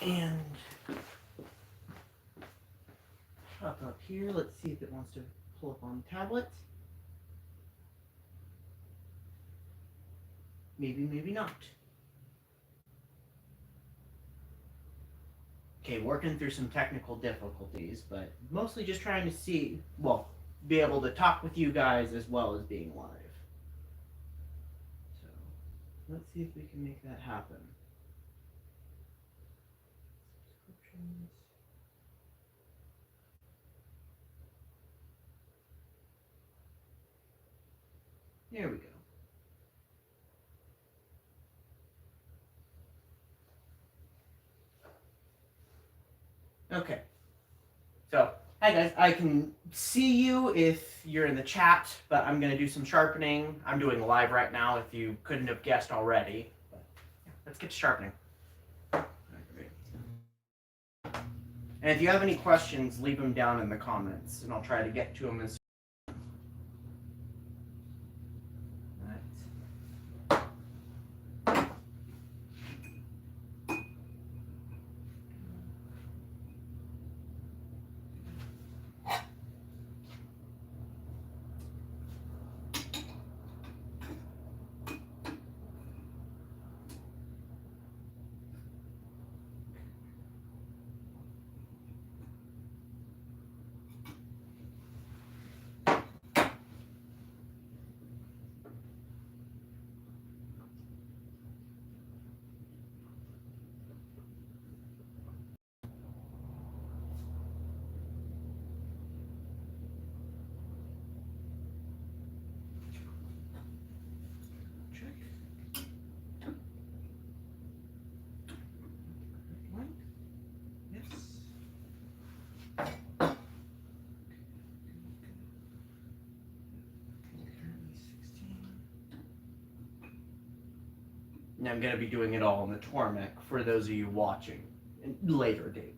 And up here, let's see if it wants to pull up on the tablet. Maybe, maybe not. Okay, working through some technical difficulties, but mostly just trying to see, well, be able to talk with you guys as well as being live. So, let's see if we can make that happen. Subscriptions. There we go. Okay. So, hi guys. I can see you if you're in the chat, but I'm going to do some sharpening. I'm doing live right now if you couldn't have guessed already. But yeah, let's get to sharpening. And if you have any questions, leave them down in the comments, and I'll try to get to them as and I'm going to be doing it all in the Tormek for those of you watching in later date.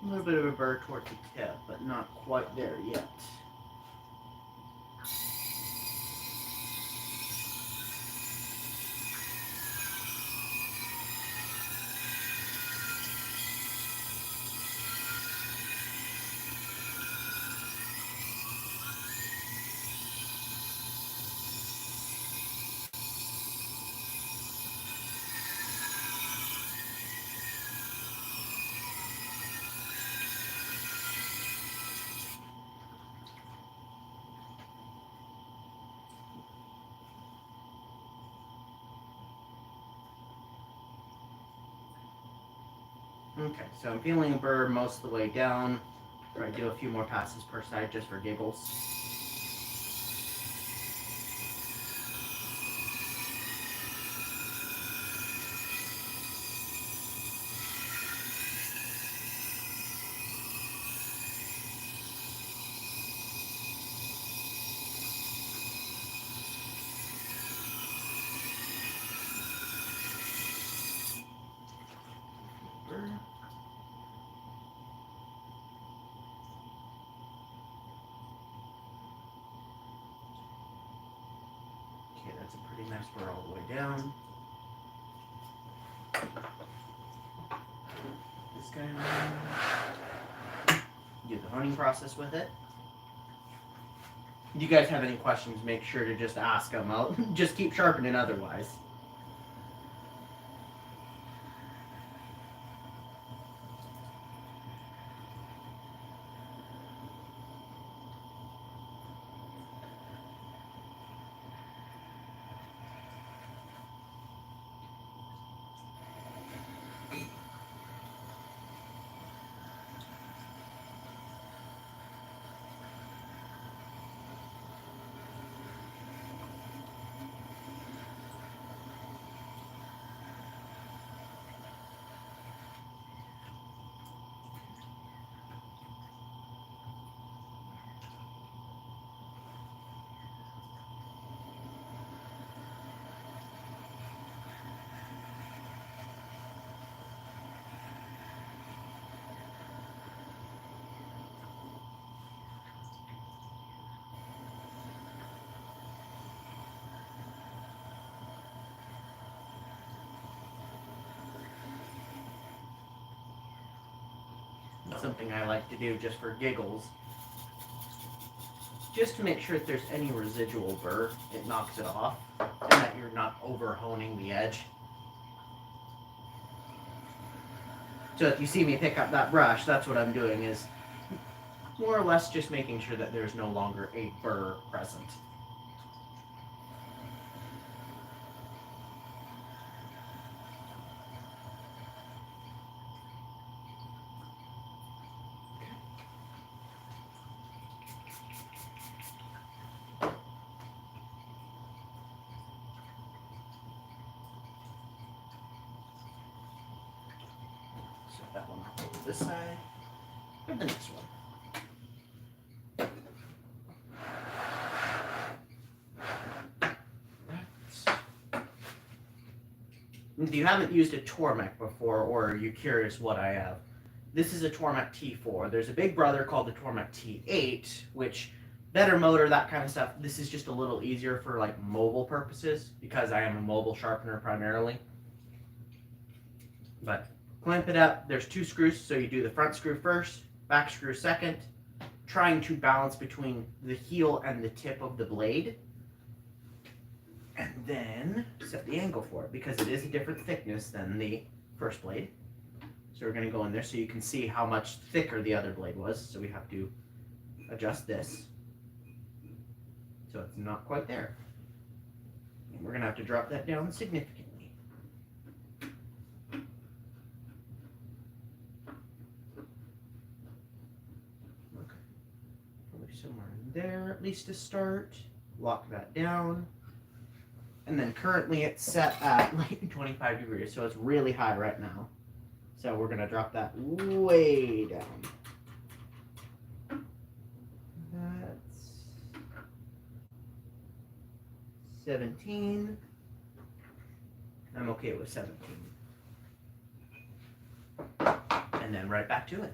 A little bit of a burr towards the tip, but not quite there yet. Okay, so I'm feeling a burr most of the way down. Or I do a few more passes per side just for giggles. That's a pretty nice burr all the way down. This guy. Do the honing process with it. If you guys have any questions, make sure to just ask them. I'll just keep sharpening otherwise. Something I like to do just for giggles, just to make sure if there's any residual burr, it knocks it off, and that you're not over honing the edge. So if you see me pick up that brush, that's what I'm doing, is more or less just making sure that there's no longer a burr present. That one over this side, and the next one. If you haven't used a Tormek before, or you're curious what I have, this is a Tormek T4. There's a big brother called the Tormek T8, which better motor, that kind of stuff. This is just a little easier for like mobile purposes because I am a mobile sharpener primarily. But clamp it up. There's 2 screws, so you do the front screw first, back screw second, trying to balance between the heel and the tip of the blade. And then set the angle for it because it is a different thickness than the first blade. So we're going to go in there so you can see how much thicker the other blade was. So we have to adjust this so it's not quite there. And we're going to have to drop that down significantly. Somewhere in there, at least to start. Lock that down. And then currently it's set at like 25 degrees, so it's really high right now. So we're going to drop that way down. That's 17. I'm okay with 17. And then right back to it.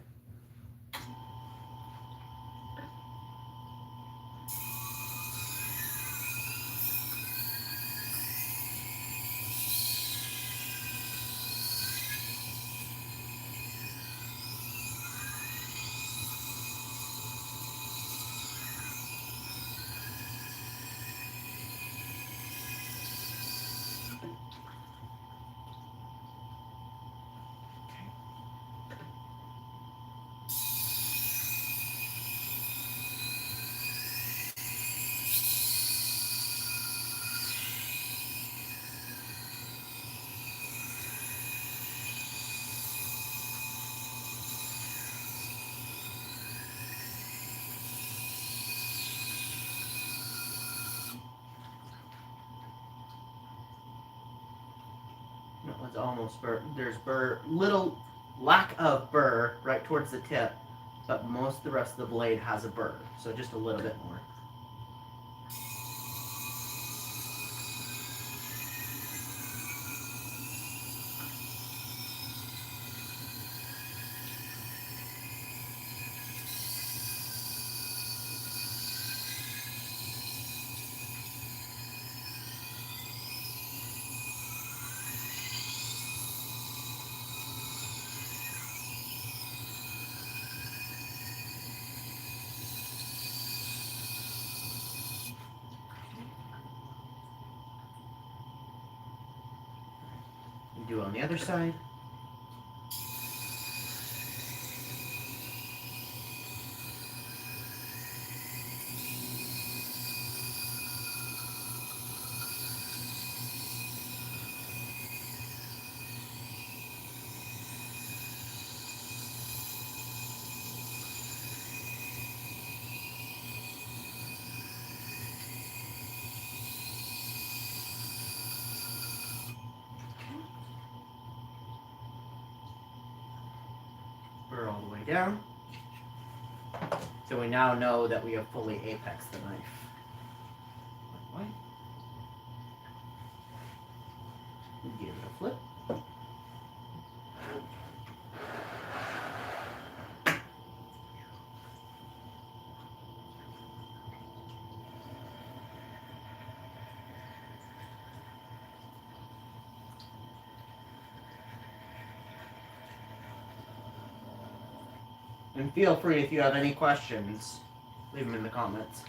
That one's almost burr. There's burr, little lack of burr right towards the tip, but most of the rest of the blade has a burr, so just a little bit more. do on the other side. Burr all the way down. So we now know that we have fully apexed the knife. White. Give it a flip. And feel free, if you have any questions, leave them in the comments.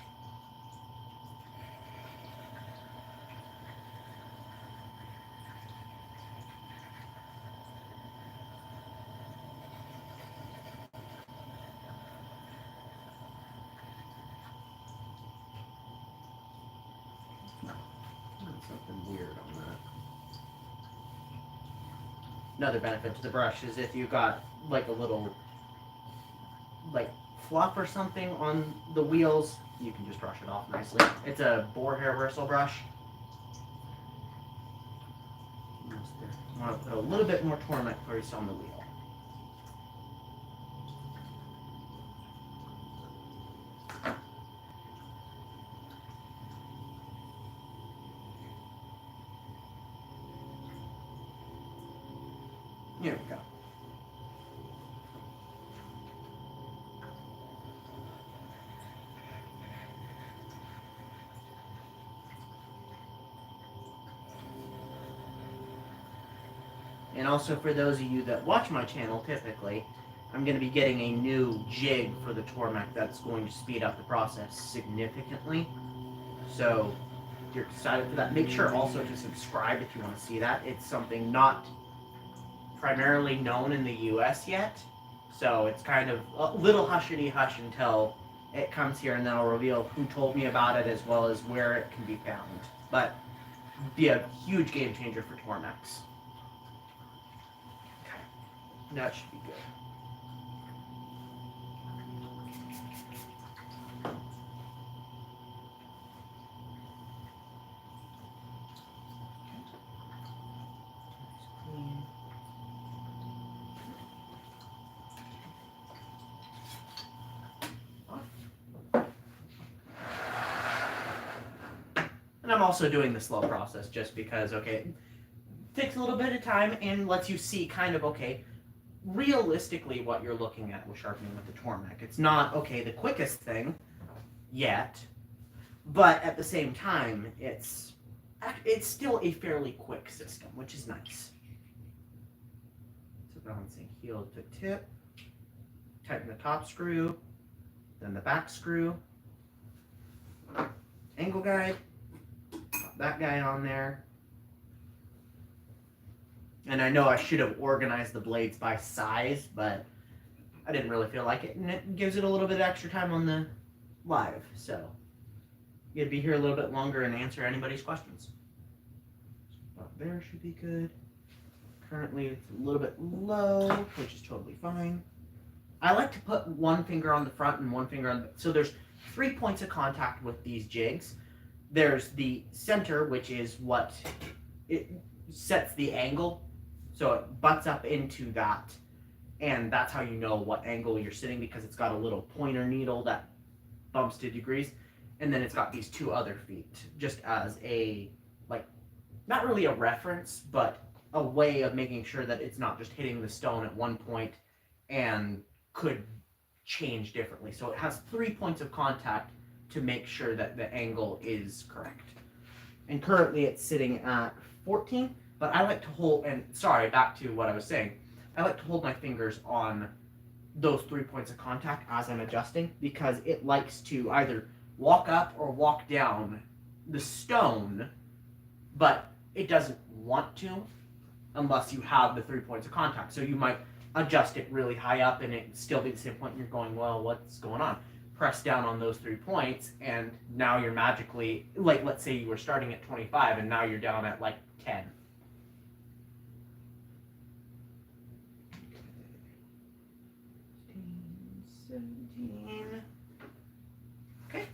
Something weird on that. Another benefit to the brush is if you got like a little like fluff or something on the wheels, you can just brush it off nicely. It's a boar hair bristle brush. I want to put a little bit more torment grease on the wheel. Here we go. And also for those of you that watch my channel typically, I'm going to be getting a new jig for the Tormek that's going to speed up the process significantly. So if you're excited for that, make sure also to subscribe if you want to see that. It's something not primarily known in the US yet, so it's kind of a little hushity-hush until it comes here, and then I'll reveal who told me about it as well as where it can be found. But be a huge game changer for Tormex. Okay, that should be good. And I'm also doing the slow process just because, okay, it takes a little bit of time and lets you see kind of, okay, realistically what you're looking at with sharpening with the Tormek. It's not, okay, the quickest thing yet, but at the same time, it's still a fairly quick system, which is nice. So balancing heel to tip, tighten the top screw, then the back screw, angle guide, pop that guy on there. And I know I should have organized the blades by size, but I didn't really feel like it, and it gives it a little bit of extra time on the live, so you'd be here a little bit longer and answer anybody's questions. About there should be good. Currently it's a little bit low, which is totally fine. I like to put one finger on the front and one finger on the, so there's 3 points of contact with these jigs. There's the center, which is what it sets the angle, so it butts up into that, and that's how you know what angle you're sitting, because it's got a little pointer needle that bumps to degrees. And then it's got these two other feet, just as a, like, not really a reference, but a way of making sure that it's not just hitting the stone at one point and could change differently. So it has 3 points of contact to make sure that the angle is correct. And currently it's sitting at 14, but I like to hold, and sorry, back to what I was saying, I like to hold my fingers on those 3 points of contact as I'm adjusting, because it likes to either walk up or walk down the stone, but it doesn't want to. unless you have the 3 points of contact. So you might adjust it really high up and it still be the same point, and you're going, well, what's going on? Press down on those 3 points, and now you're magically, like, let's say you were starting at 25 and now you're down at like 10. 17. Okay.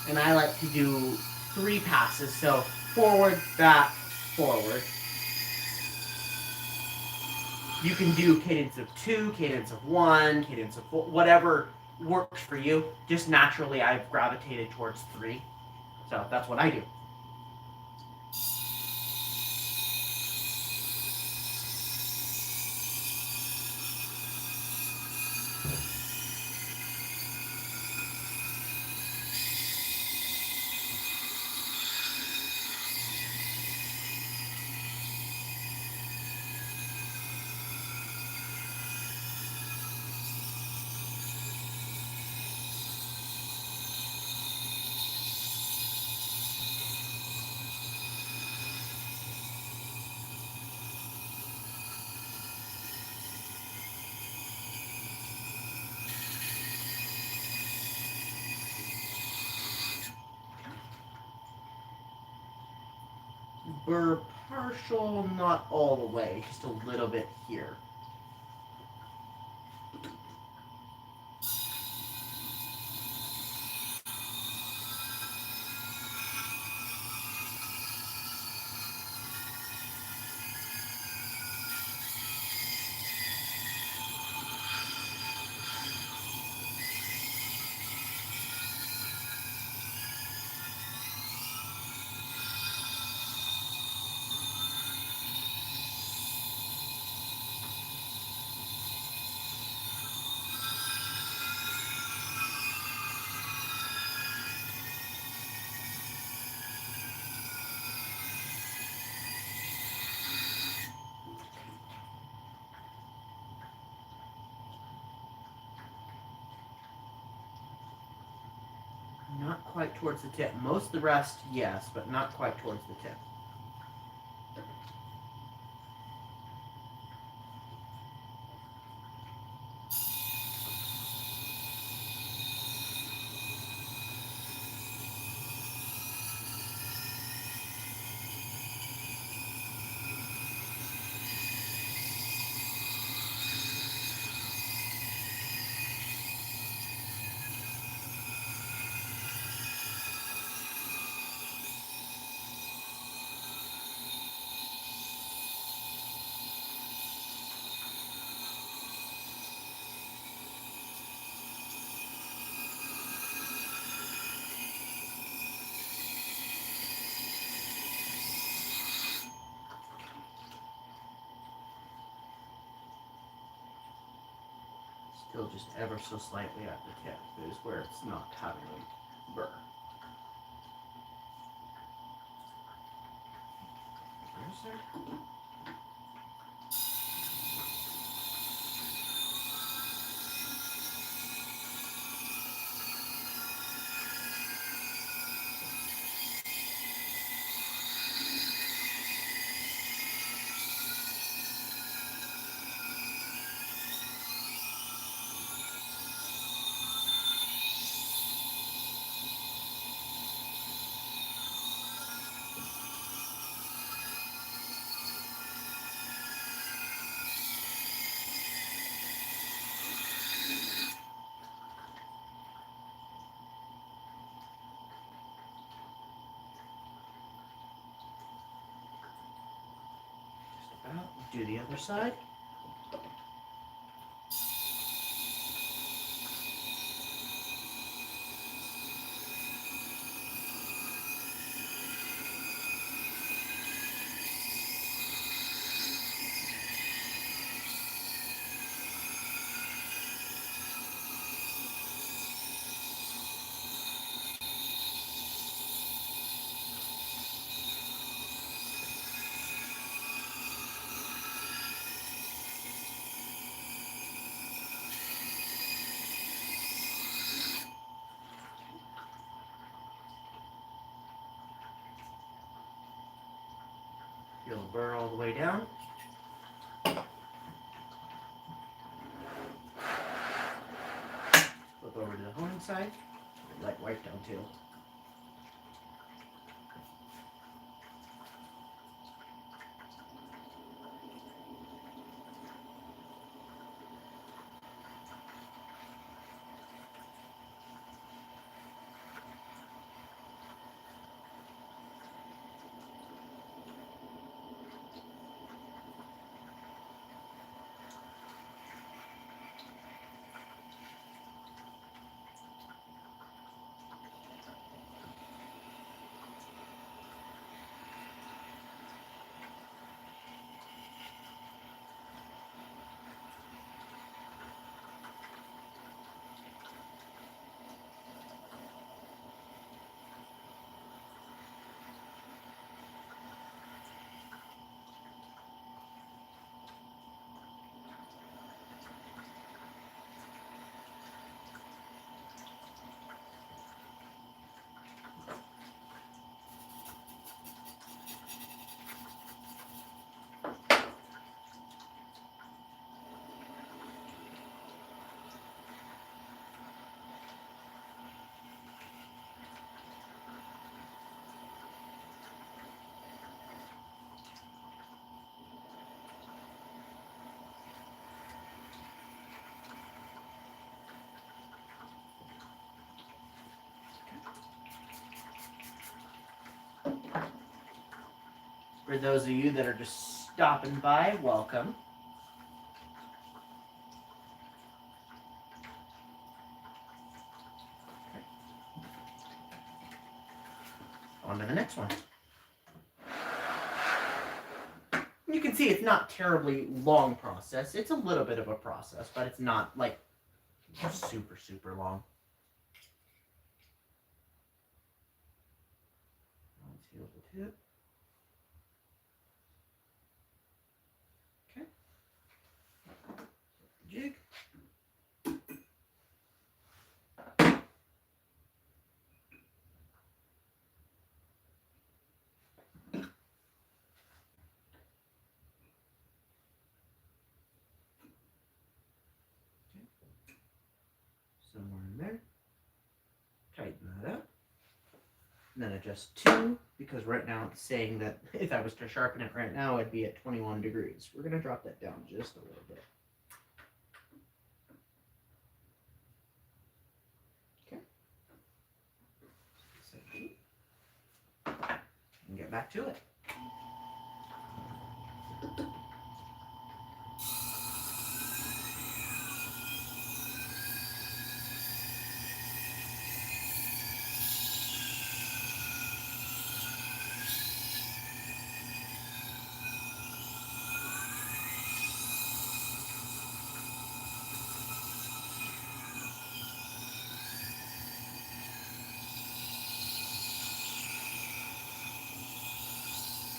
And I like to do 3 passes, so forward, back, forward. You can do cadence of 2, cadence of 1, cadence of 4, whatever works for you. Just naturally, I've gravitated towards 3, so that's what I do. Burr partial, not all the way, just a little bit here. Not quite towards the tip. Most of the rest, yes, but not quite towards the tip. Still just ever so slightly at the tip is where it's not having a burr. Where's there? Do the other side. Feel the burr all the way down. Flip over to the honing side. Light wipe down too. For those of you that are just stopping by, welcome. On to the next one. You can see it's not terribly long process. It's a little bit of a process, but it's not like super, super long. Let's heal the tip. Okay. Jig. Somewhere in there. Tighten that up. And then adjust 2, because right now it's saying that if I was to sharpen it right now, it'd be at 21 degrees. We're going to drop that down just a little bit. Okay. And get back to it.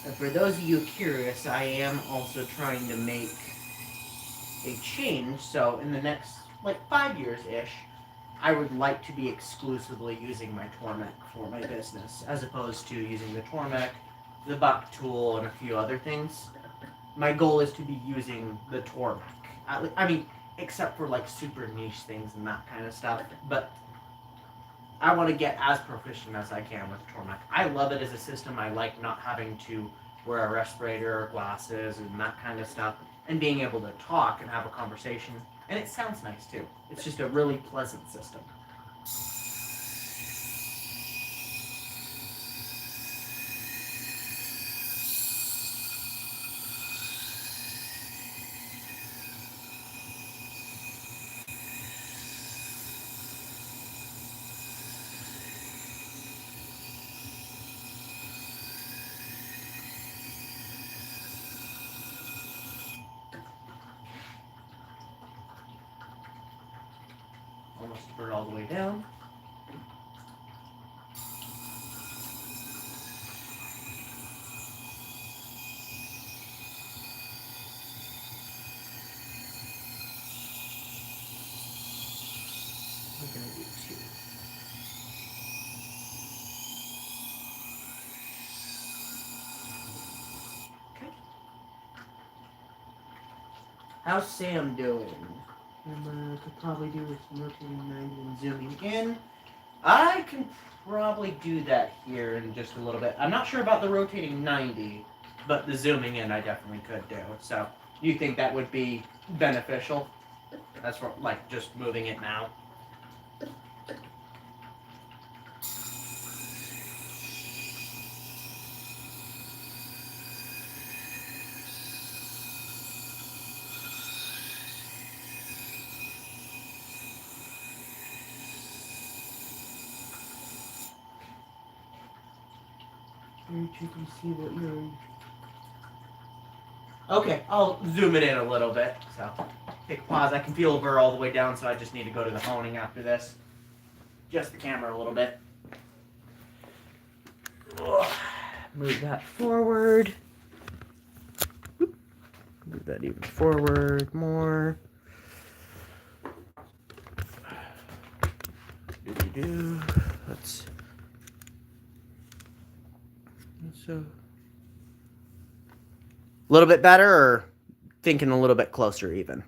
And for those of you curious, I am also trying to make a change. So in the next, like 5 years-ish, I would like to be exclusively using my Tormek for my business, as opposed to using the Tormek, the buck tool, and a few other things. My goal is to be using the Tormek. I mean, except for like super niche things and that kind of stuff. But I want to get as proficient as I can with Tormek. I love it as a system. I like not having to wear a respirator or glasses and that kind of stuff, and being able to talk and have a conversation. And it sounds nice too. It's just a really pleasant system. Almost burn all the way down. I'm going to do 2. How's Sam doing? Could probably do with rotating 90 and zooming in. I can probably do that here in just a little bit. I'm not sure about the rotating 90, but the zooming in I definitely could do. So, you think that would be beneficial? That's for, like, just moving it now. You can see what you're... Okay, I'll zoom it in a little bit. So, take a pause. I can feel her all the way down, so I just need to go to the honing after this. Adjust the camera a little bit. Move that forward. Move that even forward more. Let's... So... A little bit better, or thinking a little bit closer even?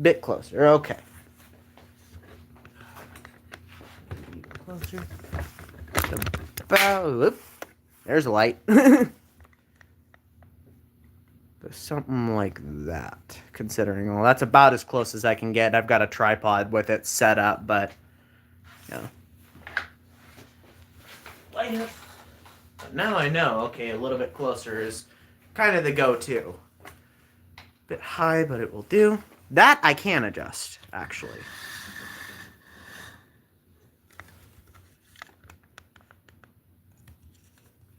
Bit closer, okay. Closer. About, whoop, there's a light. Something like that, considering, well, that's about as close as I can get. I've got a tripod with it set up, but, you know. Light it. But now I know, okay, a little bit closer is kind of the go-to. Bit high, but it will do. That I can adjust, actually.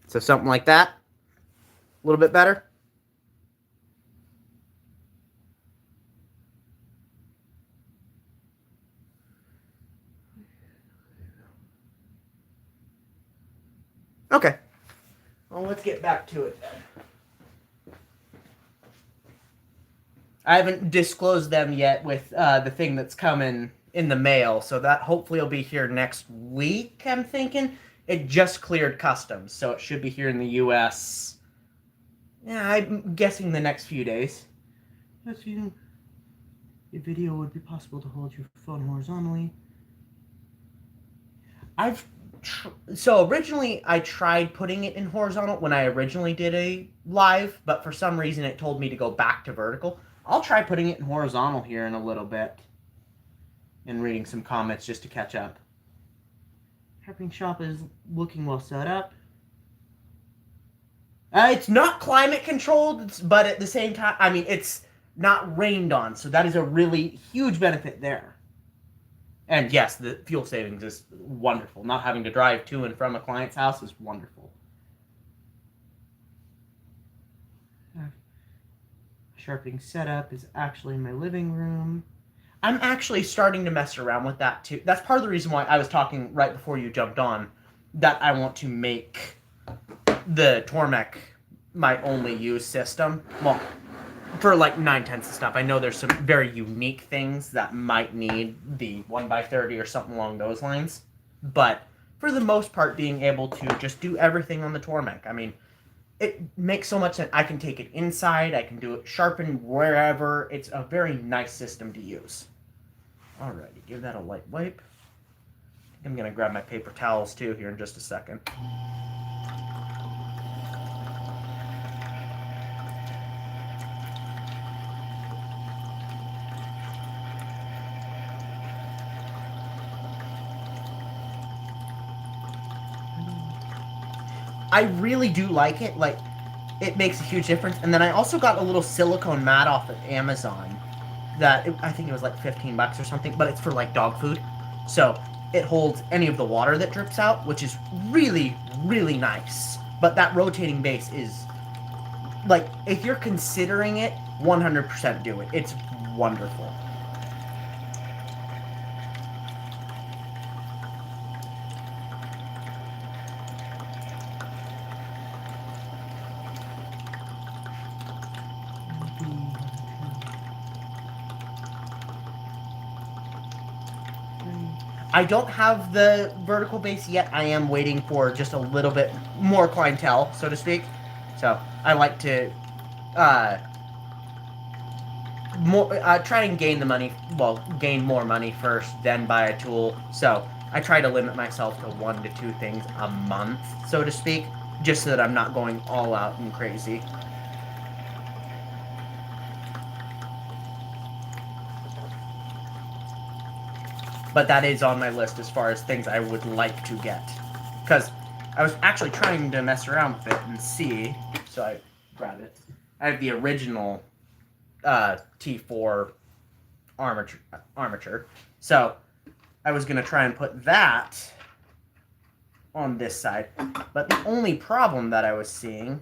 So something like that. A little bit better. Okay. Well, let's get back to it then. I haven't disclosed them yet with the thing that's coming in the mail, so that hopefully will be here next week, I'm thinking. It just cleared customs, so it should be here in the U.S. Yeah, I'm guessing the next few days. The video would be possible to hold your phone horizontally. So originally I tried putting it in horizontal when I originally did a live, but for some reason it told me to go back to vertical. I'll try putting it in horizontal here in a little bit and reading some comments just to catch up. Sharpening shop is looking well set up. It's not climate controlled, but at the same time, I mean, it's not rained on, so that is a really huge benefit there. And yes, the fuel savings is wonderful. Not having to drive to and from a client's house is wonderful. Sharpening setup is actually in my living room. I'm actually starting to mess around with that too. That's part of the reason why I was talking right before you jumped on, that I want to make the Tormek my only use system. Well, for like 9/10 of stuff. I know there's some very unique things that might need the 1x30 or something along those lines. But for the most part, being able to just do everything on the Tormek. I mean, it makes so much sense. I can take it inside. I can do it sharpen wherever. It's a very nice system to use. Alrighty, give that a light wipe. I'm going to grab my paper towels too here in just a second. I really do like it. Like, it makes a huge difference. And then I also got a little silicone mat off of Amazon that I think it was like 15 bucks or something, but it's for like dog food. So it holds any of the water that drips out, which is really, really nice. But that rotating base is, like, if you're considering it, 100% do it. It's wonderful. I don't have the vertical base yet. I am waiting for just a little bit more clientele, so to speak. So I like to try and gain the money. Well, gain more money first, then buy a tool. So I try to limit myself to 1 to 2 things a month, so to speak, just so that I'm not going all out and crazy. But that is on my list as far as things I would like to get. Because I was actually trying to mess around with it and see. So I grabbed it. I have the original T4 armature. So I was going to try and put that on this side. But the only problem that I was seeing,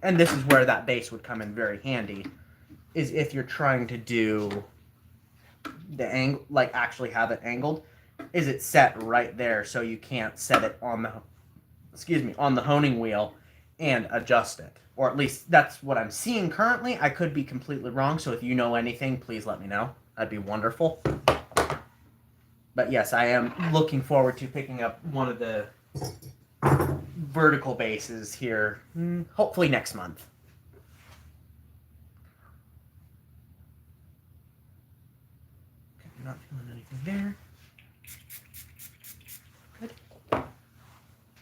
and this is where that base would come in very handy, is if you're trying to do the angle, like actually have it angled, is it set right there, so you can't set it on the honing wheel and adjust it. Or at least that's what I'm seeing currently. I could be completely wrong, so if you know anything, please let me know. That'd be wonderful. But yes, I am looking forward to picking up one of the vertical bases here, hopefully next month. Okay, I'm not feeling anything there. Good.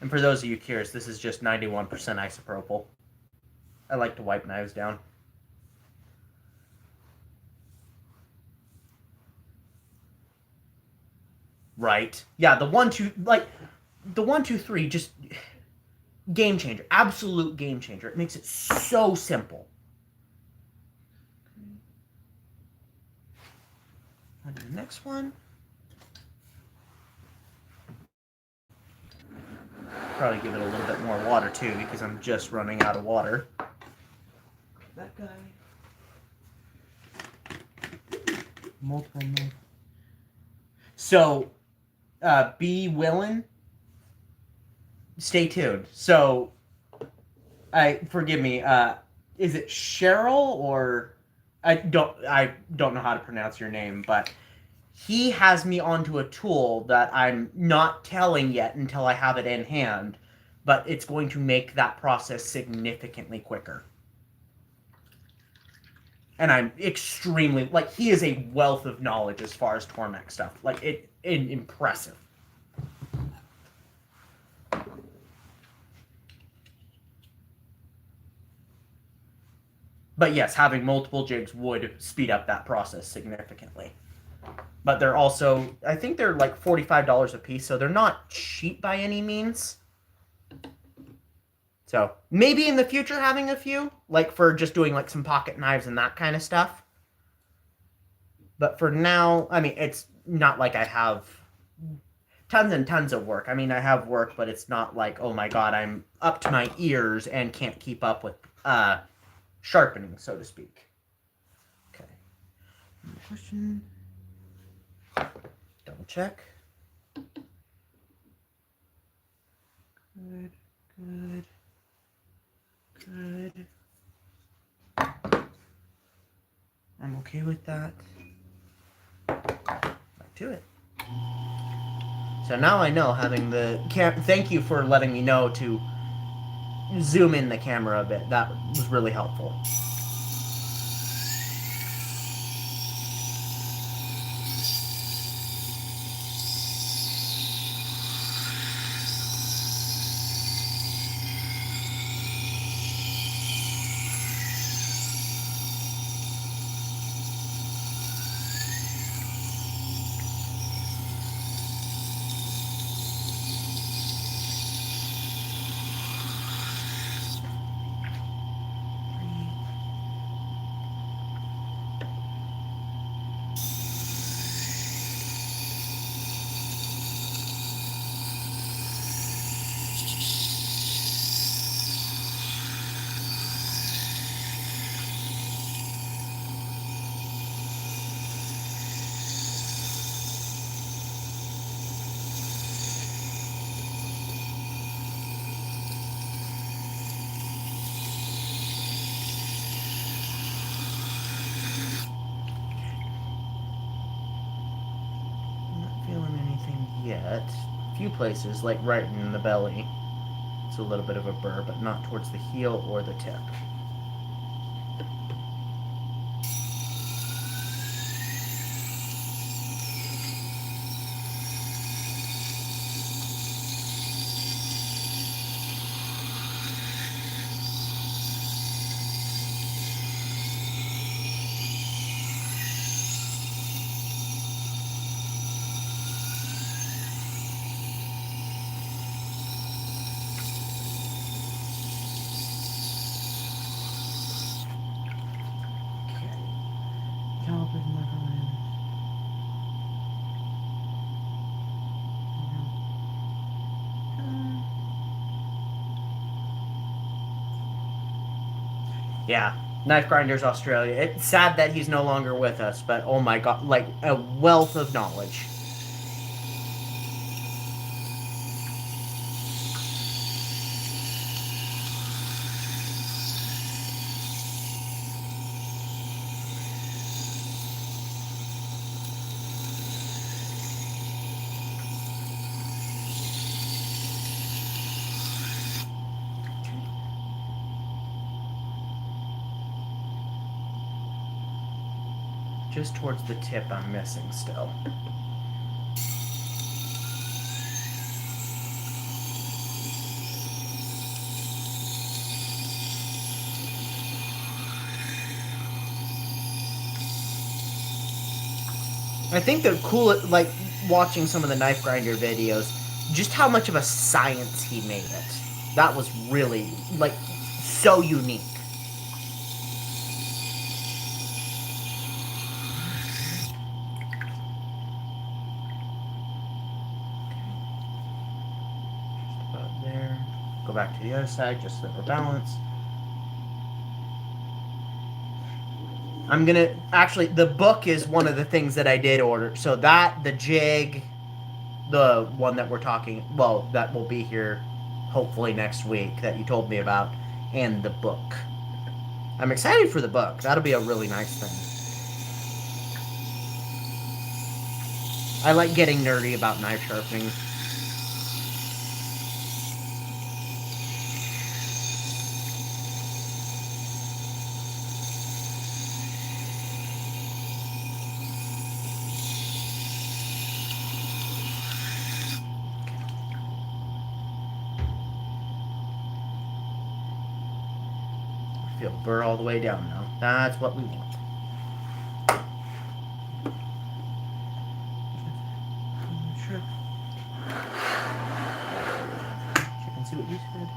And for those of you curious, this is just 91% isopropyl. I like to wipe knives down. Right. Yeah, the 1, 2, 3, just game changer. Absolute game changer. It makes it so simple. On to the next one. Probably give it a little bit more water too, because I'm just running out of water. That guy. Multiple. So, be willing. Stay tuned. So, forgive me. Is it Cheryl or I don't know how to pronounce your name, but he has me onto a tool that I'm not telling yet until I have it in hand, but it's going to make that process significantly quicker. And I'm extremely, he is a wealth of knowledge as far as Tormek stuff. Impressive. But yes, having multiple jigs would speed up that process significantly. But they're also, I think they're like $45 a piece, so they're not cheap by any means. So maybe in the future having a few, like for just doing like some pocket knives and that kind of stuff. But for now, I mean, it's not like I have tons and tons of work. I mean, I have work, but it's not like, oh my god, I'm up to my ears and can't keep up with sharpening, so to speak. Okay. Question. Double check. Good, good, good. I'm okay with that. Back to it. So now I know having the thank you for letting me know to zoom in the camera a bit. That was really helpful. but a few places, like right in the belly, it's a little bit of a burr, but not towards the heel or the tip. Yeah, Knife Grinders Australia. It's sad that he's no longer with us, but oh my god, like a wealth of knowledge. Just towards the tip, I'm missing still. I think the cool, like watching some of the knife grinder videos, just how much of a science he made it. That was really like so unique. About there. Go back to the other side just so that we're balanced. I'm gonna actually. The book is one of the things that I did order. So that the jig, the one that we're talking, well, that will be here hopefully next week that you told me about, and the book. I'm excited for the book. That'll be a really nice thing. I like getting nerdy about knife sharpening. Feel burr all the way down now. That's what we want. Sure. Check and see what you said.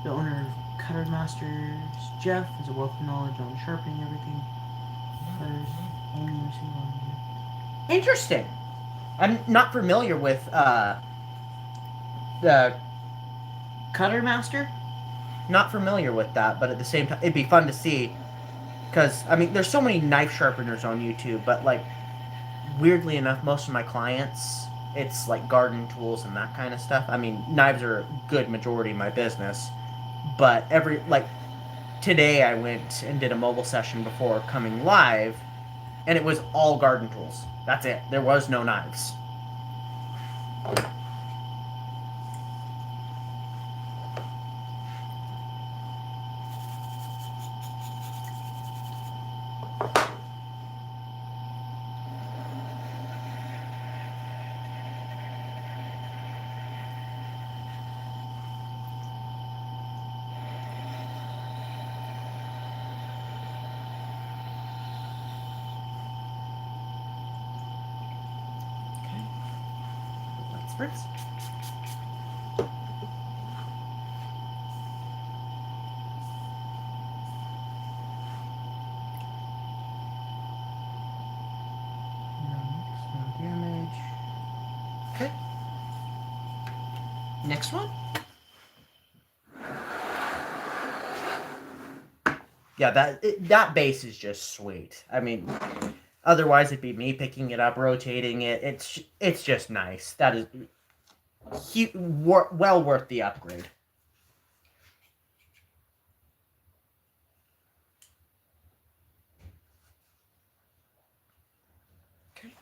The owner of Cutter Masters, Jeff, has a wealth of knowledge on sharpening everything. Cutters only receive on you. Interesting. I'm not familiar with the Cutter Master. Not familiar with that, but at the same time, it'd be fun to see. Because, I mean, there's so many knife sharpeners on YouTube, but, like, weirdly enough, most of my clients, it's, like, garden tools and that kind of stuff. I mean, knives are a good majority of my business. But today I went and did a mobile session before coming live, and it was all garden tools. That's it. There was no knives. Spritz. No damage. Okay. Next one. Yeah, that base is just sweet. I mean, otherwise it'd be me picking it up, rotating it. It's just nice. That is well worth the upgrade. Okay.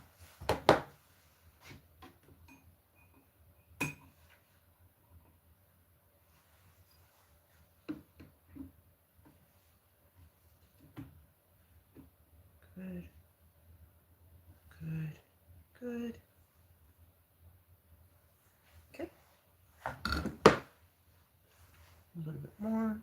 Good. Good. Okay. A little bit more.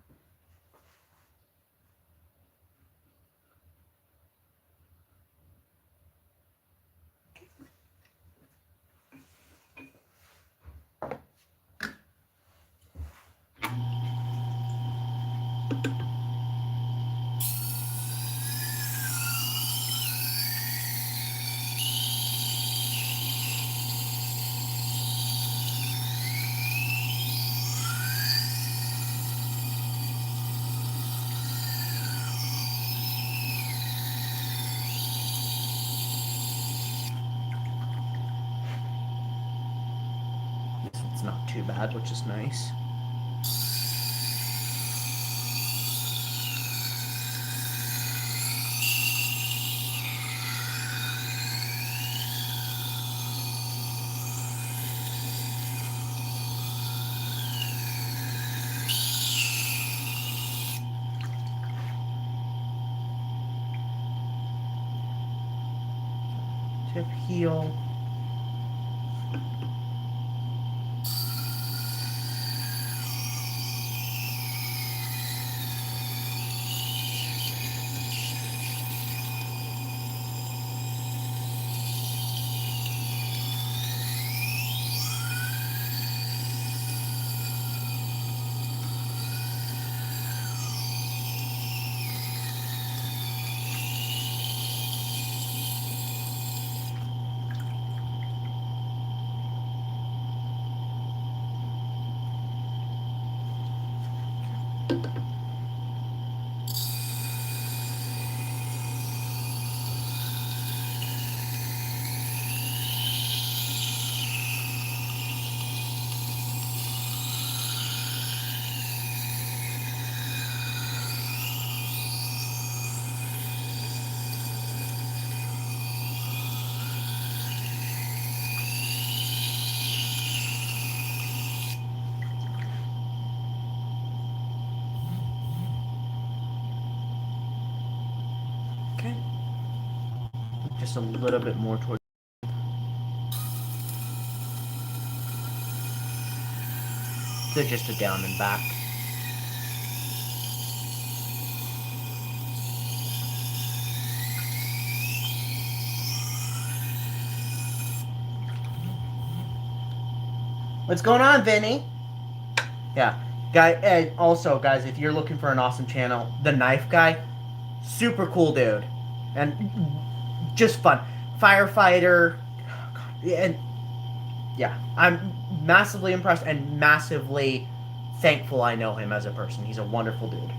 It's not too bad, which is nice. Tip heel. Okay. Just a little bit more towards. So just a down and back. What's going on, Vinny? Yeah. Guy, and also, guys, if you're looking for an awesome channel, The Knife Guy, super cool dude. And just fun. Firefighter. And yeah, I'm massively impressed and massively thankful I know him as a person. He's a wonderful dude.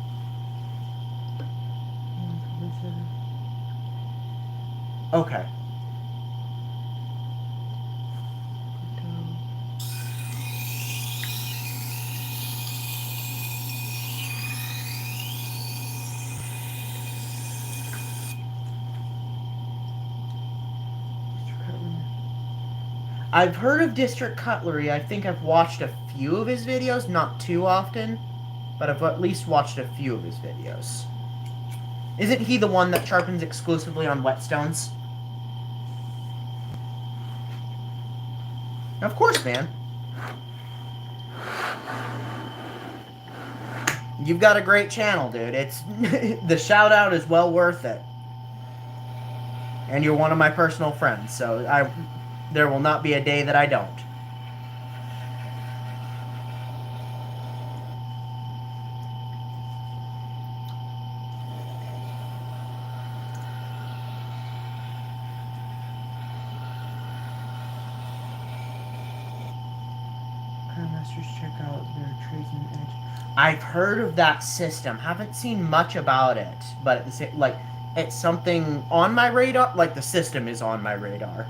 Okay. I've heard of District Cutlery. I think I've watched a few of his videos, not too often, but I've at least watched a few of his videos. Isn't he the one that sharpens exclusively on whetstones? Of course, man. You've got a great channel, dude. It's the shout out is well worth it. And you're one of my personal friends, so there will not be a day that I don't. Masters, check out their tracing edge. I've heard of that system. Haven't seen much about it, but it's something on my radar. Like the system is on my radar.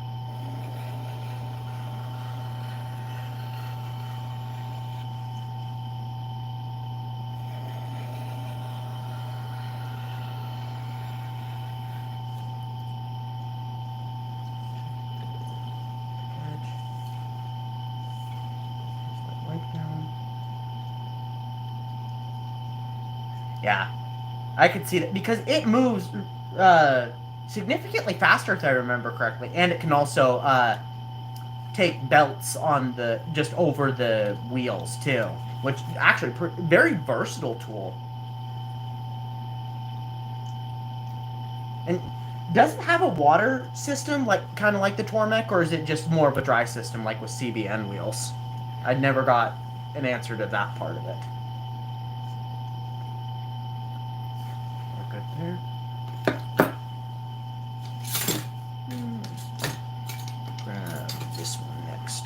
Yeah, I could see that because it moves. significantly faster if I remember correctly, and it can also take belts on the just over the wheels too, which actually very versatile tool. And does it have a water system like kind of like the Tormek, or is it just more of a dry system like with CBN wheels? I never got an answer to that part of it. We're good there. Grab this one next.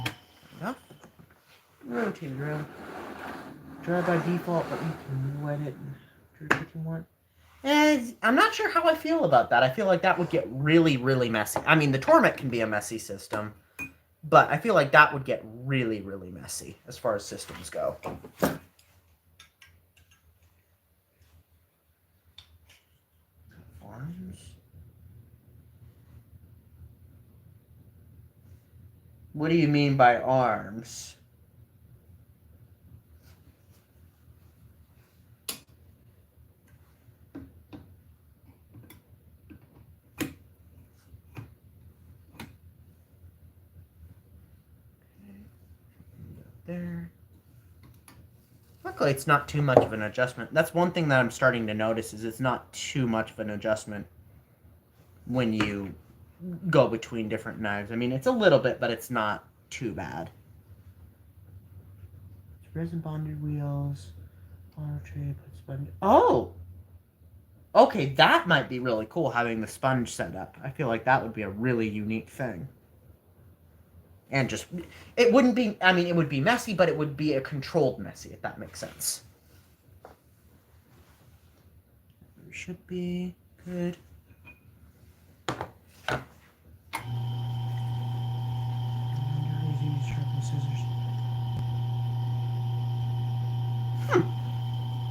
There we go. Rotate it around. Dry by default, but you can wet it and if you want. And I'm not sure how I feel about that. I feel like that would get really, really messy. I mean, the Torment can be a messy system, but I feel like that would get really, really messy as far as systems go. Arms. What do you mean by arms? There. Luckily, it's not too much of an adjustment. That's one thing that I'm starting to notice is it's not too much of an adjustment when you go between different knives. I mean, it's a little bit, but it's not too bad. It's resin bonded wheels. Auto tray, put sponge. Oh! Okay, that might be really cool having the sponge set up. I feel like that would be a really unique thing. And just, it wouldn't be, I mean, it would be messy, but it would be a controlled messy, if that makes sense. It should be good.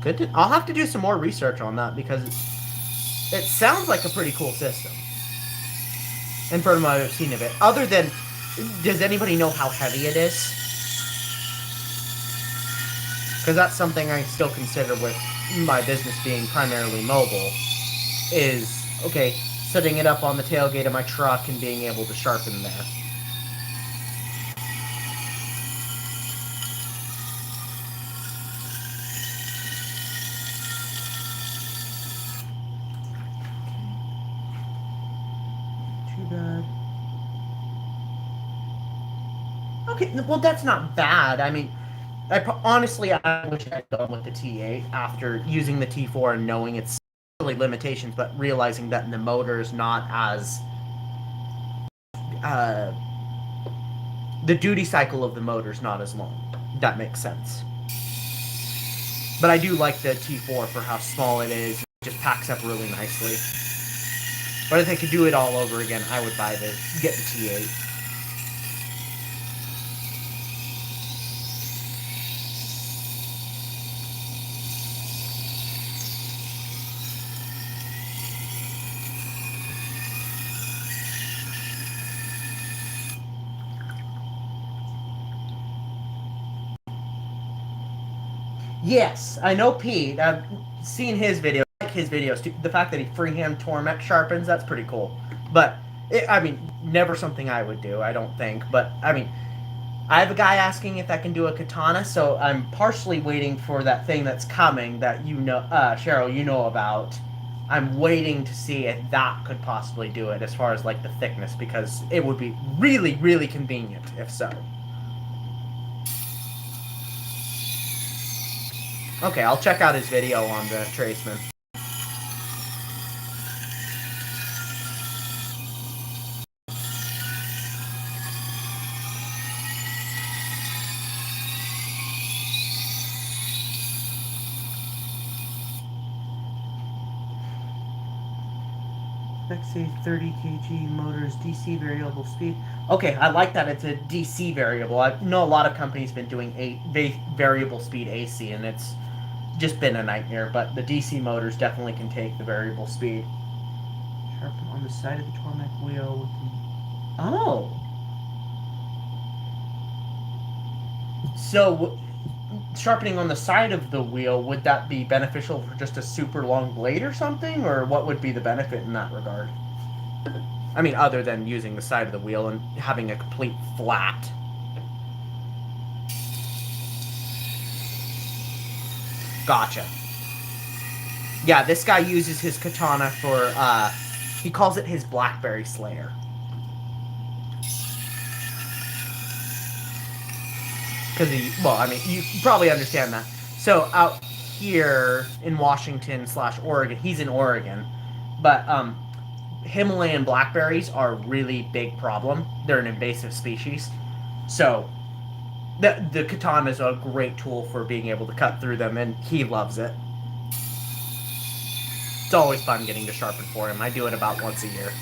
Good. I'll have to do some more research on that because it sounds like a pretty cool system. And from what I've seen of it, other than, does anybody know how heavy it is? Because that's something I still consider with my business being primarily mobile. Is, okay, setting it up on the tailgate of my truck and being able to sharpen there. Too bad. Okay, well that's not bad. I mean, honestly, I wish I'd gone with the T8 after using the T4 and knowing its really limitations, but realizing that the motor is not as the duty cycle of the motor is not as long. That makes sense. But I do like the T4 for how small it is. It just packs up really nicely. But if I could do it all over again, I would get the T8. Yes, I know Pete. I've seen his video. I like his videos too. The fact that he freehand Tormek sharpens, that's pretty cool. But, I mean, never something I would do, I don't think. But, I mean, I have a guy asking if I can do a katana, so I'm partially waiting for that thing that's coming that you know, Cheryl, you know about. I'm waiting to see if that could possibly do it as far as, like, the thickness, because it would be really, really convenient if so. Okay, I'll check out his video on the Traceman. Say 30 kg motors, DC variable speed. Okay, I like that it's a DC variable. I know a lot of companies been doing variable speed AC, and it's just been a nightmare. But the DC motors definitely can take the variable speed. Sharpen on the side of the Tormek wheel. Oh. So, sharpening on the side of the wheel, would that be beneficial for just a super long blade or something, or what would be the benefit in that regard? I mean, other than using the side of the wheel and having a complete flat. Gotcha. Yeah, this guy uses his katana for, he calls it his Blackberry Slayer. Because well, I mean, you probably understand that. So out here in Washington/Oregon, he's in Oregon, but Himalayan blackberries are a really big problem. They're an invasive species, so the katana is a great tool for being able to cut through them, and he loves it. It's always fun getting to sharpen for him. I do it about once a year.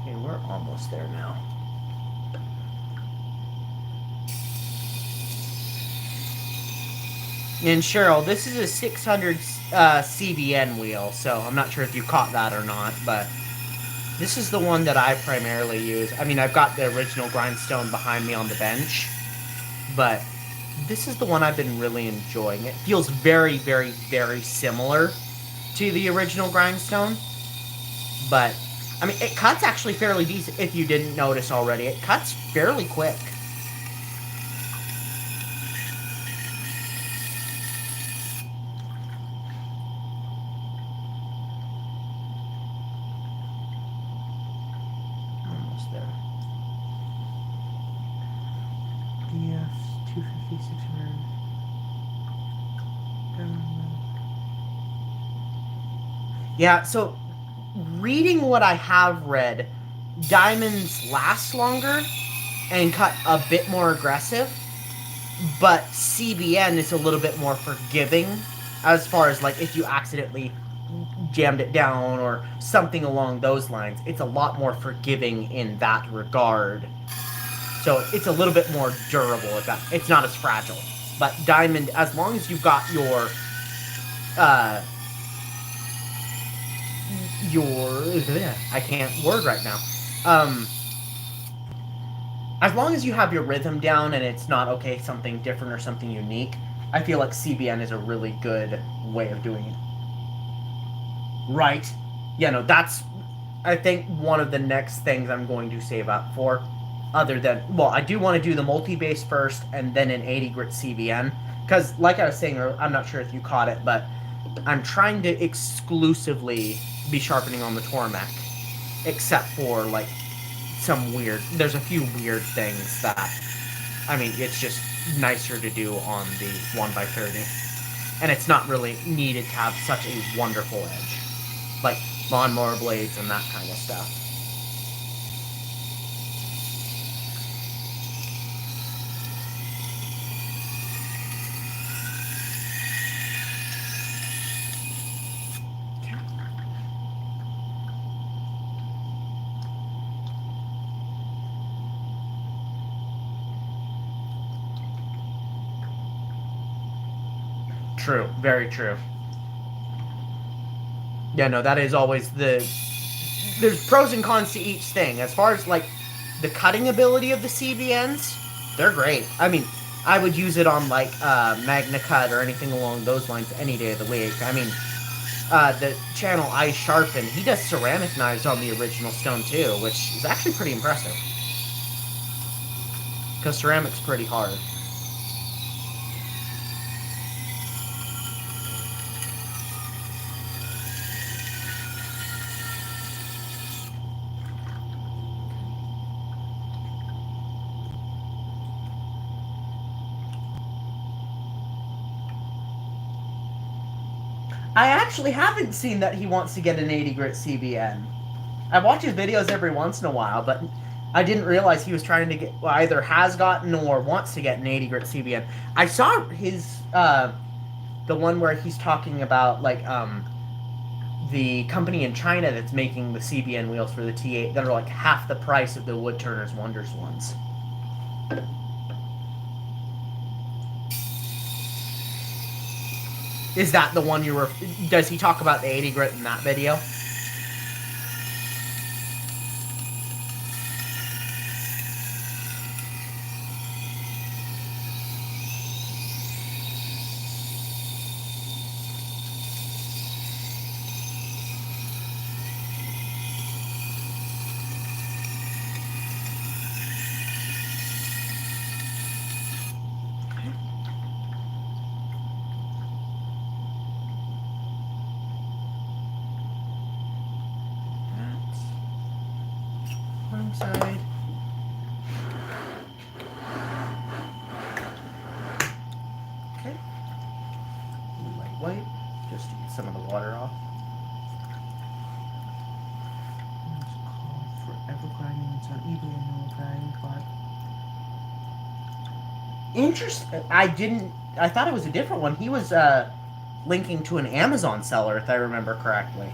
Okay, we're almost there now. And Cheryl, this is a 600 CBN wheel, so I'm not sure if you caught that or not, but this is the one that I primarily use. I mean, I've got the original grindstone behind me on the bench, but this is the one I've been really enjoying. It feels very, very, very similar to the original grindstone, but I mean, it cuts actually fairly decent. If you didn't notice already, it cuts fairly quick. Almost there. DF 250, 600. Yeah, so reading what I have read, diamonds last longer and cut a bit more aggressive, but CBN is a little bit more forgiving as far as like if you accidentally jammed it down or something along those lines. It's a lot more forgiving in that regard. So it's a little bit more durable. It's not as fragile. But diamond, as long as you've got your I can't word right now. As long as you have your rhythm down and it's not okay something different or something unique, I feel like CBN is a really good way of doing it. Right. Yeah, no, that's I think one of the next things I'm going to save up for. Other than, well, I do want to do the multi-base first and then an 80 grit CBN. Because, like I was saying, I'm not sure if you caught it, but I'm trying to exclusively be sharpening on the Tormek. Except for, like, there's a few weird things that, I mean, it's just nicer to do on the 1x30. And it's not really needed to have such a wonderful edge. Like lawnmower blades and that kind of stuff. True, very true. Yeah, no, that is always there's pros and cons to each thing. As far as like the cutting ability of the CBNs, they're great. I mean, I would use it on like Magna Cut or anything along those lines any day of the week. I mean, the channel I Sharpen, he does ceramic knives on the original stone too, which is actually pretty impressive. Because ceramic's pretty hard. I actually haven't seen that he wants to get an 80 grit CBN. I watch his videos every once in a while, but I didn't realize he was trying to get, well, either has gotten or wants to get an 80 grit CBN. I saw his, the one where he's talking about, like, the company in China that's making the CBN wheels for the T8 that are like half the price of the Woodturner's Wonders ones. Is that the one you were... Does he talk about the 80 grit in that video? One side. Okay. Light wipe, just to get some of the water off. Forever grinding, it's on eBay and no grinding, but interesting. I thought it was a different one. He was linking to an Amazon seller, if I remember correctly.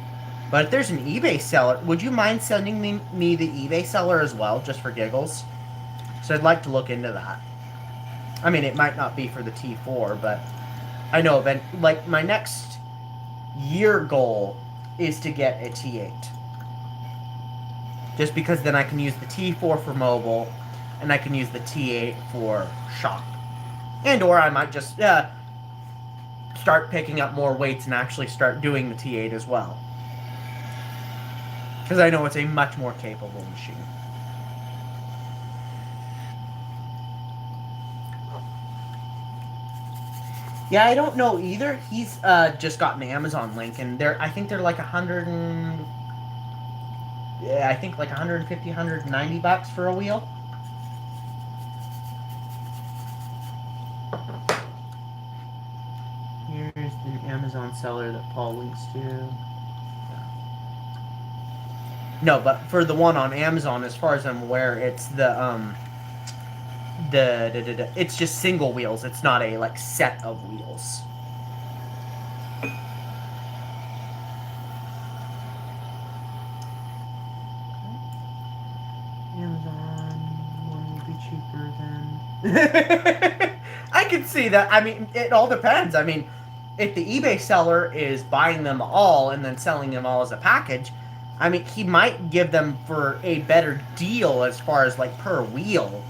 But if there's an eBay seller, would you mind sending me the eBay seller as well, just for giggles? So I'd like to look into that. I mean, it might not be for the T4, but I know like my next year goal is to get a T8. Just because then I can use the T4 for mobile, and I can use the T8 for shop. And or I might just start picking up more weights and actually start doing the T8 as well. Because I know it's a much more capable machine. Yeah, I don't know either. He's just got an Amazon link, and I think they're like 100 and... Yeah, I think like 150, 190 bucks for a wheel. Here's the Amazon seller that Paul links to. No, but for the one on Amazon, as far as I'm aware, it's it's just single wheels. It's not a like set of wheels. Amazon one will be cheaper than. I can see that. I mean, it all depends. I mean, if the eBay seller is buying them all and then selling them all as a package, I mean, he might give them for a better deal as far as like per wheel.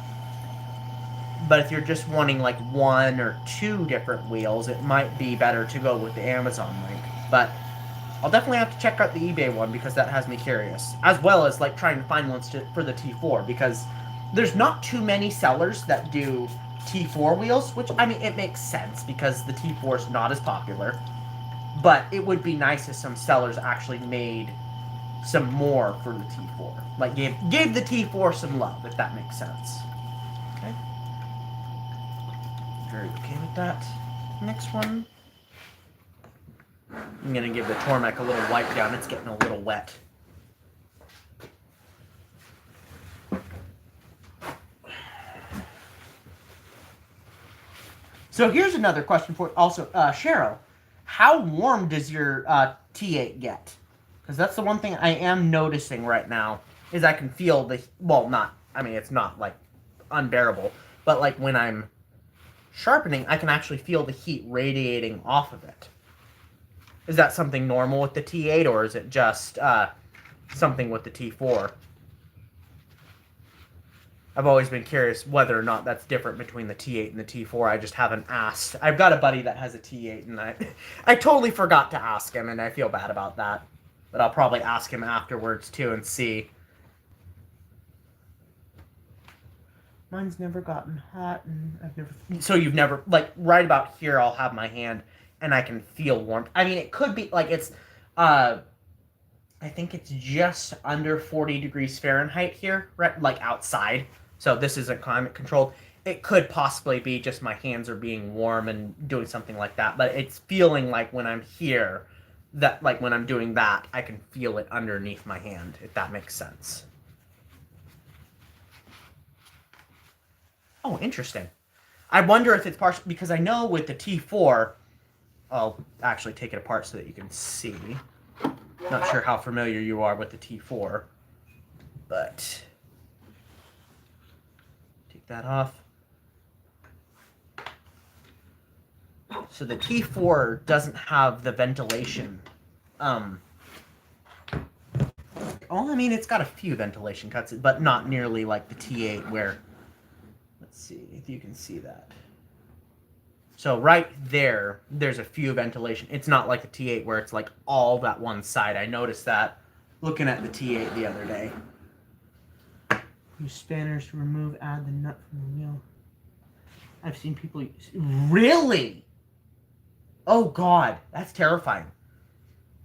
But if you're just wanting like one or two different wheels, it might be better to go with the Amazon link. But I'll definitely have to check out the eBay one because that has me curious. As well as like trying to find ones for the T4 because there's not too many sellers that do T4 wheels, which, I mean, it makes sense because the T4 is not as popular. But it would be nice if some sellers actually made some more for the T4. Like, gave the T4 some love, if that makes sense. Okay. Very okay with that. Next one. I'm going to give the Tormek a little wipe down. It's getting a little wet. So here's another question for also Cheryl. How warm does your T8 get? Because that's the one thing I am noticing right now is I can feel the, well, not, I mean, it's not like unbearable, but like when I'm sharpening, I can actually feel the heat radiating off of it. Is that something normal with the T8 or is it just something with the T4? I've always been curious whether or not that's different between the T8 and the T4. I just haven't asked. I've got a buddy that has a T8 and I totally forgot to ask him and I feel bad about that. But I'll probably ask him afterwards too and see. Mine's never gotten hot and I've never... So you've never... Like, right about here I'll have my hand and I can feel warmth. I mean, it could be... Like, it's... I think it's just under 40 degrees Fahrenheit here, right? Like, outside. So this isn't climate controlled. It could possibly be just my hands are being warm and doing something like that. But it's feeling like when I'm here... that like when I'm doing that, I can feel it underneath my hand, if that makes sense. Oh, interesting. I wonder if it's partial because I know with the T4, I'll actually take it apart so that you can see. Not sure how familiar you are with the T4, but take that off. So the T4 doesn't have the ventilation. Oh, I mean, it's got a few ventilation cuts, but not nearly like the T8 where, let's see if you can see that. So right there, there's a few ventilation. It's not like the T8 where it's like all that one side. I noticed that looking at the T8 the other day. Use spanners to remove, add the nut from the wheel. I've seen people use... Really? Oh, God. That's terrifying.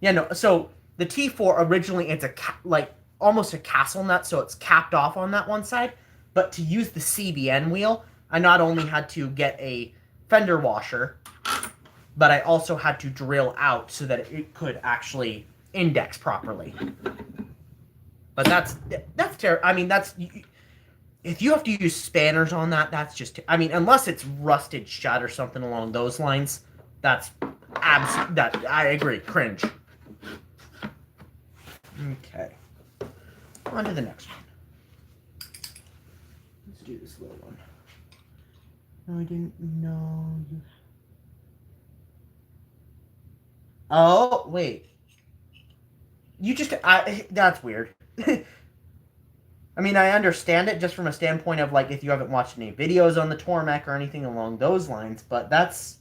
Yeah, no. So the T4 originally, it's like almost a castle nut, so it's capped off on that one side. But to use the CBN wheel, I not only had to get a fender washer, but I also had to drill out so that it could actually index properly. But that's terrible. I mean, that's... If you have to use spanners on that, that's just... I mean, unless it's rusted shut or something along those lines, that's absolutely... That, I agree. Cringe. Okay. On to the next one. Let's do this little one. No, I didn't know you... Oh, wait. You just... that's weird. I mean, I understand it just from a standpoint of, like, if you haven't watched any videos on the Tormek or anything along those lines, but that's...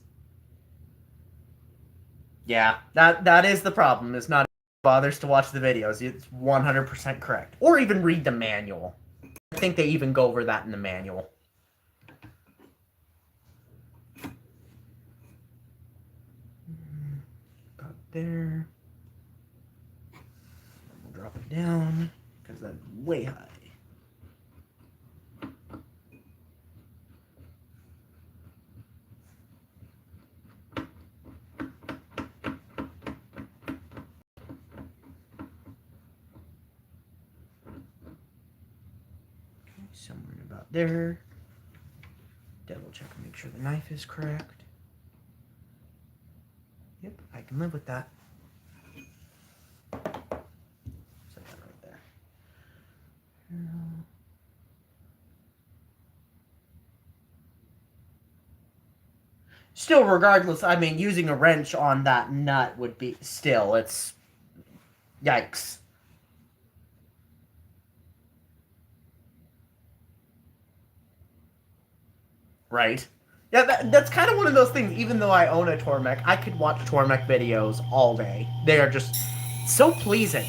Yeah, that is the problem, is not bothers to watch the videos. It's 100% correct. Or even read the manual. I think they even go over that in the manual. About there. We'll drop it down, because that's way high. Somewhere about there. Double check and make sure the knife is correct. Yep, I can live with that. Set that right there. Still, regardless, I mean, using a wrench on that nut would be still, it's yikes. Right? Yeah, that's kind of one of those things. Even though I own a Tormek, I could watch Tormek videos all day. They are just so pleasing.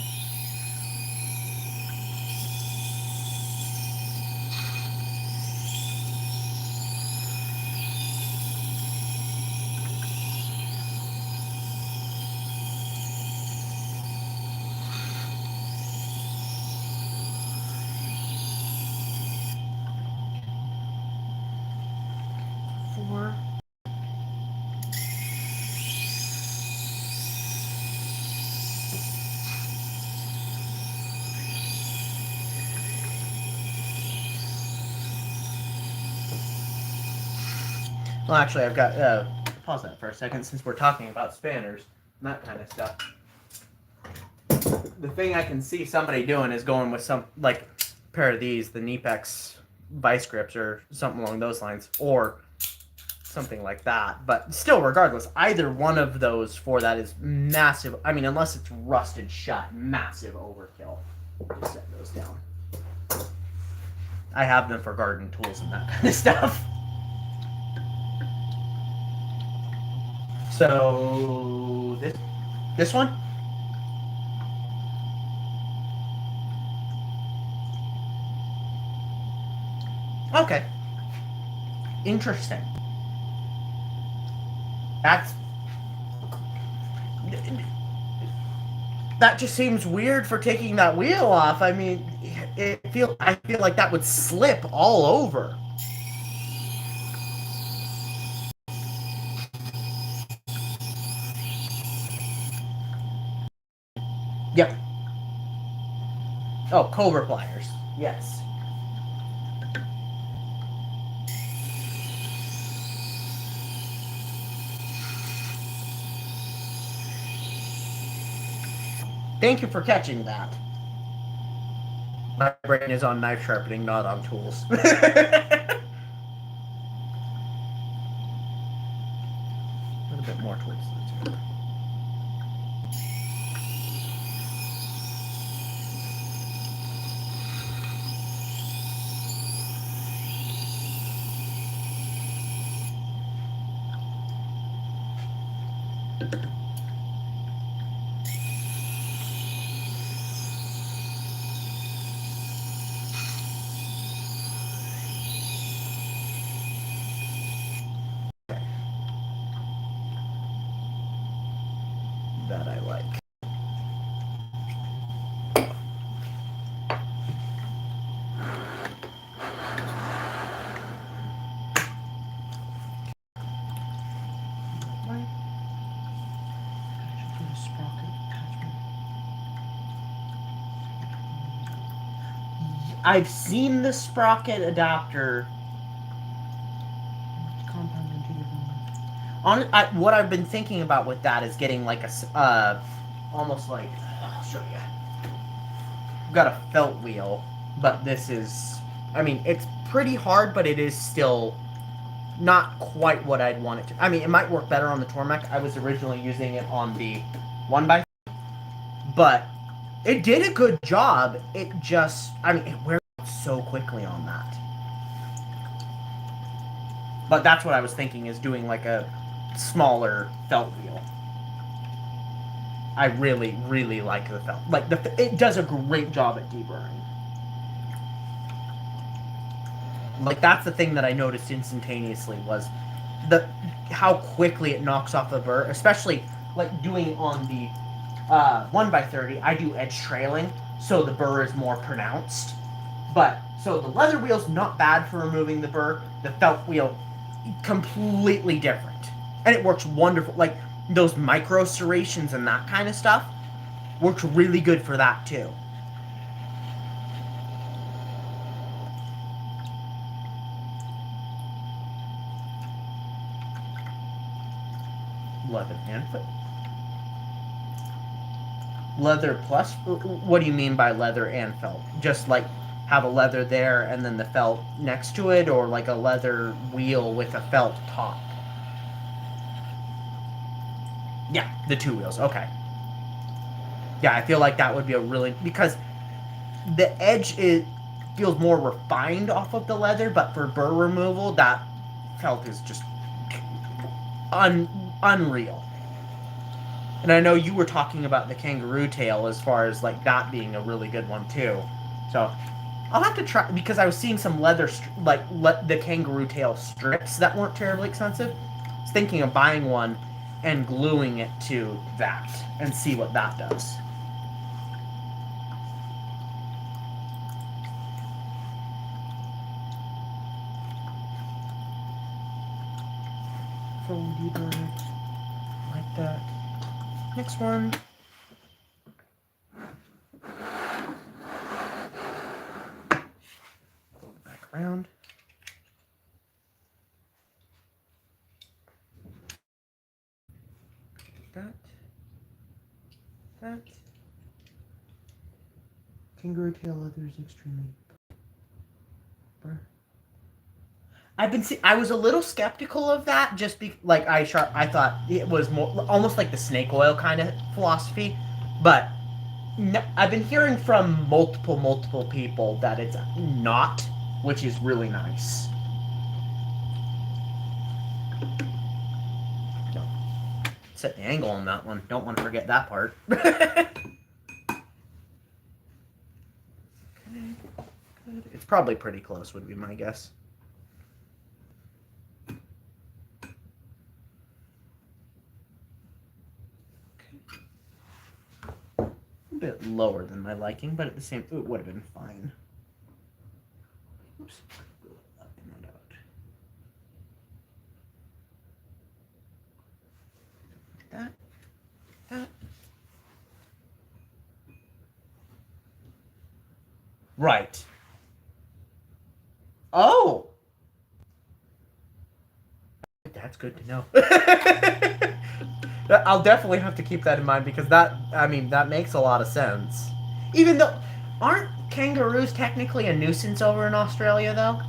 Four. Well, actually, I've got pause that for a second since we're talking about spanners and that kind of stuff. The thing I can see somebody doing is going with some like a pair of these, the Kneepex vice grips or something along those lines, or something like that. But still, regardless, either one of those for that is massive. I mean, unless it's rusted shut, massive overkill. Just set those down. I have them for garden tools and that kind of stuff. So this one? Okay. Interesting. That just seems weird for taking that wheel off. I mean, I feel like that would slip all over. Yep. Oh, Cobra pliers. Yes. Thank you for catching that. My brain is on knife sharpening, not on tools. A little bit more towards the tip. That I like. I've seen the sprocket adapter. What I've been thinking about with that is getting like a, almost like, I'll show you. I've got a felt wheel, but this is, I mean, it's pretty hard, but it is still not quite what I'd want it to. I mean, it might work better on the Tormek. I was originally using it on the 1x, but it did a good job. It just, I mean, it wears so quickly on that. But that's what I was thinking, is doing like a smaller felt wheel. I really, really like the felt. Like, it does a great job at deburring. Like, that's the thing that I noticed instantaneously, was how quickly it knocks off the burr, especially like doing on the 1x30. I do edge trailing, so the burr is more pronounced. But so the leather wheel's not bad for removing the burr. The felt wheel, completely different, and it works wonderful. Like those micro serrations and that kind of stuff works really good for that too. Leather and foot. Leather plus? What do you mean by leather and felt? Just like have a leather there and then the felt next to it, or like a leather wheel with a felt top? Yeah, the two wheels. Okay. Yeah, I feel like that would be a really, because the edge feels more refined off of the leather, but for burr removal, that felt is just unreal. And I know you were talking about the kangaroo tail as far as like that being a really good one too. So I'll have to try, because I was seeing some leather the kangaroo tail strips that weren't terribly expensive. I was thinking of buying one and gluing it to that and see what that does. Fold deeper like that. Next one. Fold it back around. That. Kangaroo tail leather is extremely. I was a little skeptical of that, just I thought it was more almost like the snake oil kind of philosophy, but no, I've been hearing from multiple people that it's not, which is really nice. Set the angle on that one. Don't want to forget that part. Okay, good. It's probably pretty close, would be my guess. A bit lower than my liking, but at the same, it would have been fine. Oops. That. Right. Oh. That's good to know. I'll definitely have to keep that in mind because that makes a lot of sense. Even though, aren't kangaroos technically a nuisance over in Australia though?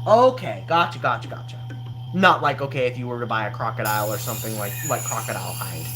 Okay, gotcha. Not like, okay, if you were to buy a crocodile or something like crocodile hide.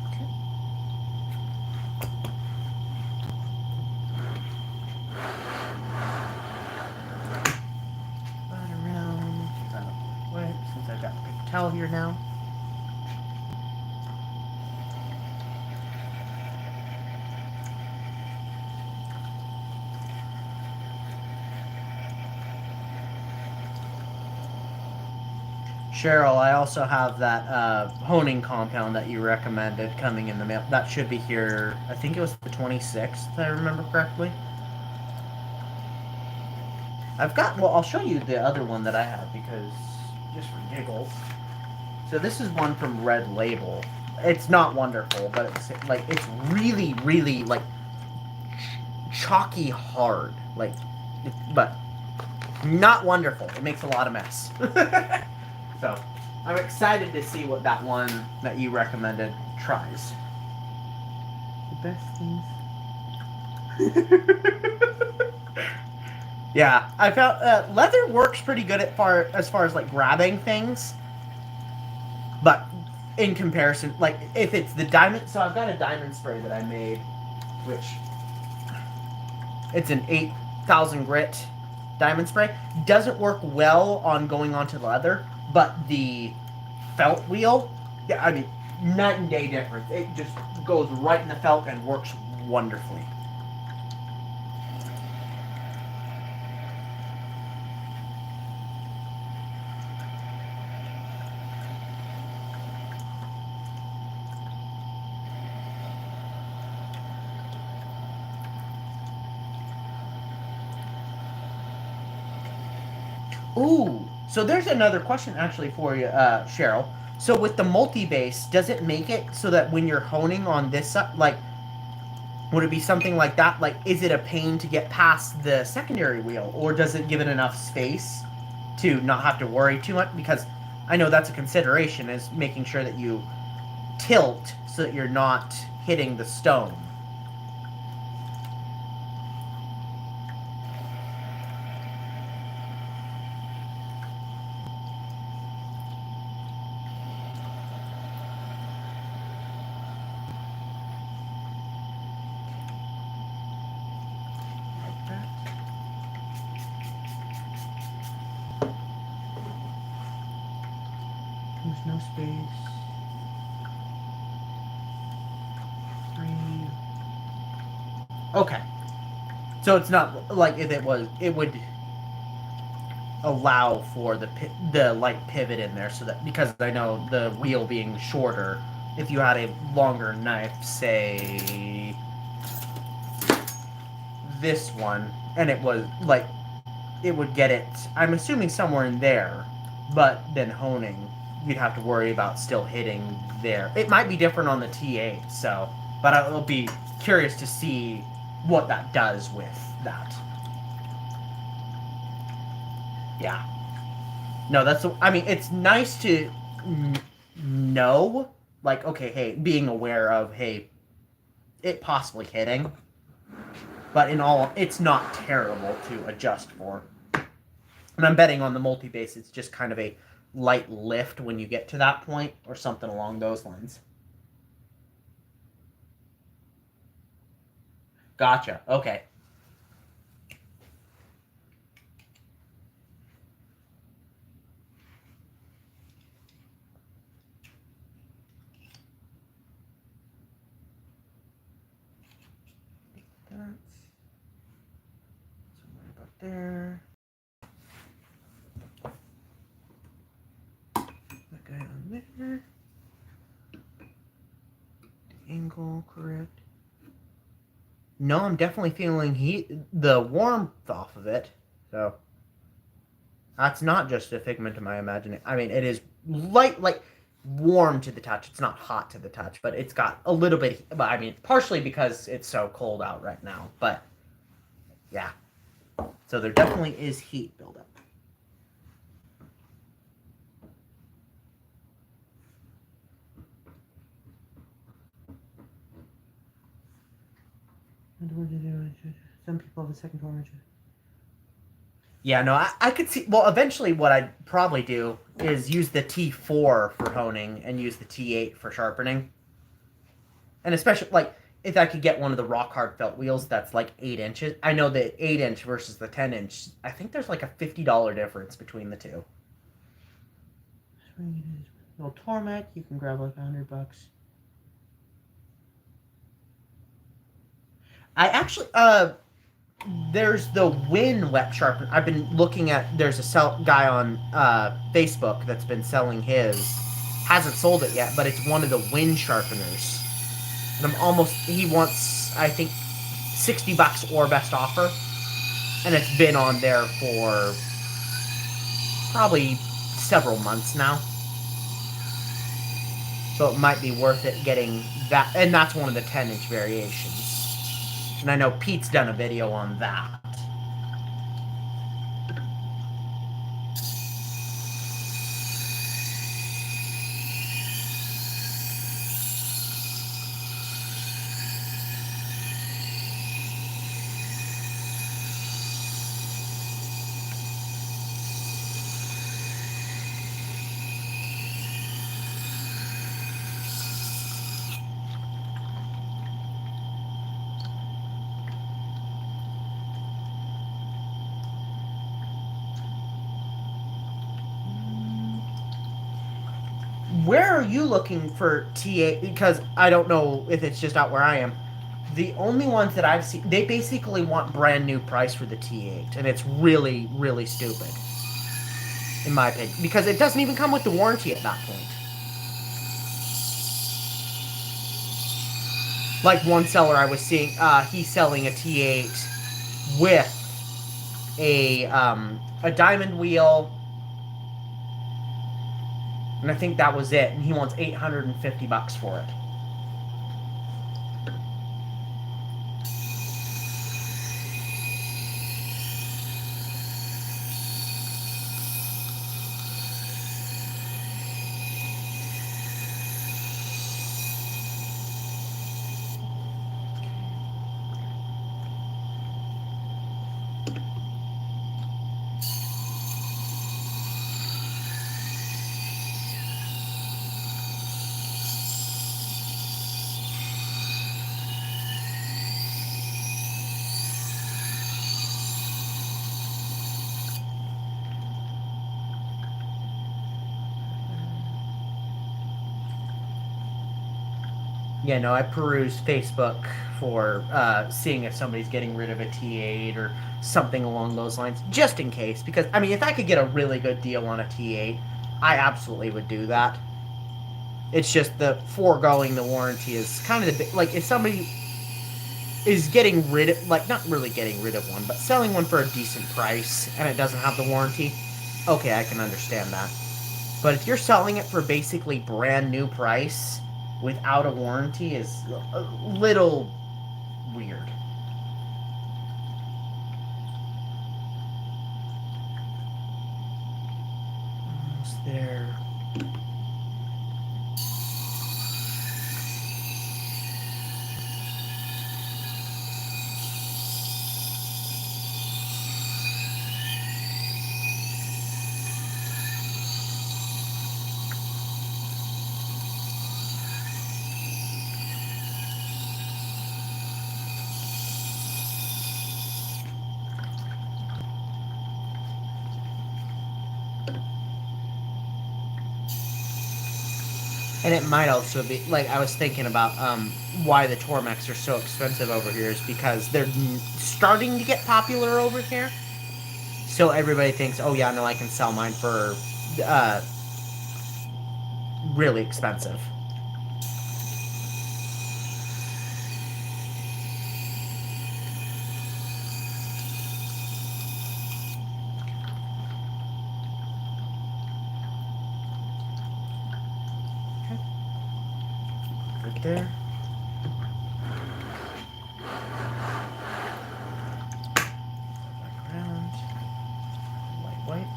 Okay. Right around. Wait, since I've got the paper towel here now. Cheryl, I also have that honing compound that you recommended coming in the mail. That should be here. I think it was the 26th, if I remember correctly. Well, I'll show you the other one that I have because, just for giggles. So this is one from Red Label. It's not wonderful, but it's really, really like chalky hard. But not wonderful. It makes a lot of mess. So I'm excited to see what that one that you recommended tries. The best things. Yeah, I found leather works pretty good as far as like grabbing things, but in comparison, like if it's the diamond, so I've got a diamond spray that I made, which it's an 8,000 grit diamond spray. Doesn't work well on going onto leather, but the felt wheel, yeah, I mean, night and day difference. It just goes right in the felt and works wonderfully. Ooh, so there's another question actually for you, Cheryl. So with the multi-base, does it make it so that when you're honing on this side, like, would it be something like that? Like, is it a pain to get past the secondary wheel, or does it give it enough space to not have to worry too much? Because I know that's a consideration, is making sure that you tilt so that you're not hitting the stone. There's no space. 3. Okay. So it's not like if it was, it would. allow for the light pivot in there, so that, because I know the wheel being shorter, if you had a longer knife, say this one, and it was like, it would get it, I'm assuming somewhere in there, but then honing, you'd have to worry about still hitting there. It might be different on the T8, so, but I'll be curious to see what that does with that. Yeah. No, I mean, it's nice to know, like, okay, hey, being aware of, hey, it possibly hitting, but in all, it's not terrible to adjust for. And I'm betting on the multi-base, it's just kind of a light lift when you get to that point, or something along those lines. Gotcha. Okay. That's somewhere about there. That guy on there. The angle correct. No, I'm definitely feeling the warmth off of it. So that's not just a figment of my imagination. I mean, it is light, like warm to the touch. It's not hot to the touch, but it's got a little bit. But I mean, partially because it's so cold out right now. But yeah, so there definitely is heat buildup. Some people have a second origin. Yeah, no, I could see. Well, eventually, what I'd probably do is use the T4 for honing and use the T8 for sharpening. And especially, like, if I could get one of the rock hard felt wheels that's like 8 inches. I know the 8-inch versus the 10-inch, I think there's like a $50 difference between the two. Little Tormek, you can grab like $100. I actually, there's the Win wet sharpener. I've been looking at. There's a guy on Facebook that's been selling his. Hasn't sold it yet, but it's one of the Win sharpeners. And I'm almost. He wants, I think, $60 or best offer, and it's been on there for probably several months now. So it might be worth it getting that, and that's one of the 10-inch variations. And I know Pete's done a video on that. Where are you looking for T8? Because I don't know if it's just out where I am. The only ones that I've seen, they basically want brand new price for the T8, and it's really, really stupid, in my opinion, because it doesn't even come with the warranty at that point. Like one seller I was seeing, he's selling a T8 with a diamond wheel, and I think that was it, and he wants $850 for it. Yeah, no, I perused Facebook for seeing if somebody's getting rid of a T8 or something along those lines, just in case. Because, I mean, if I could get a really good deal on a T8, I absolutely would do that. It's just the foregoing the warranty is kind of the like if somebody is getting rid of, like, not really getting rid of one, but selling one for a decent price and it doesn't have the warranty, okay, I can understand that. But if you're selling it for basically brand new price without a warranty is a little weird. Almost there. And it might also be like I was thinking about why the Tormex are so expensive over here is because they're starting to get popular over here. So everybody thinks, oh yeah, no, I can sell mine for uh, really expensive. Okay. Right there. Back around. White, white.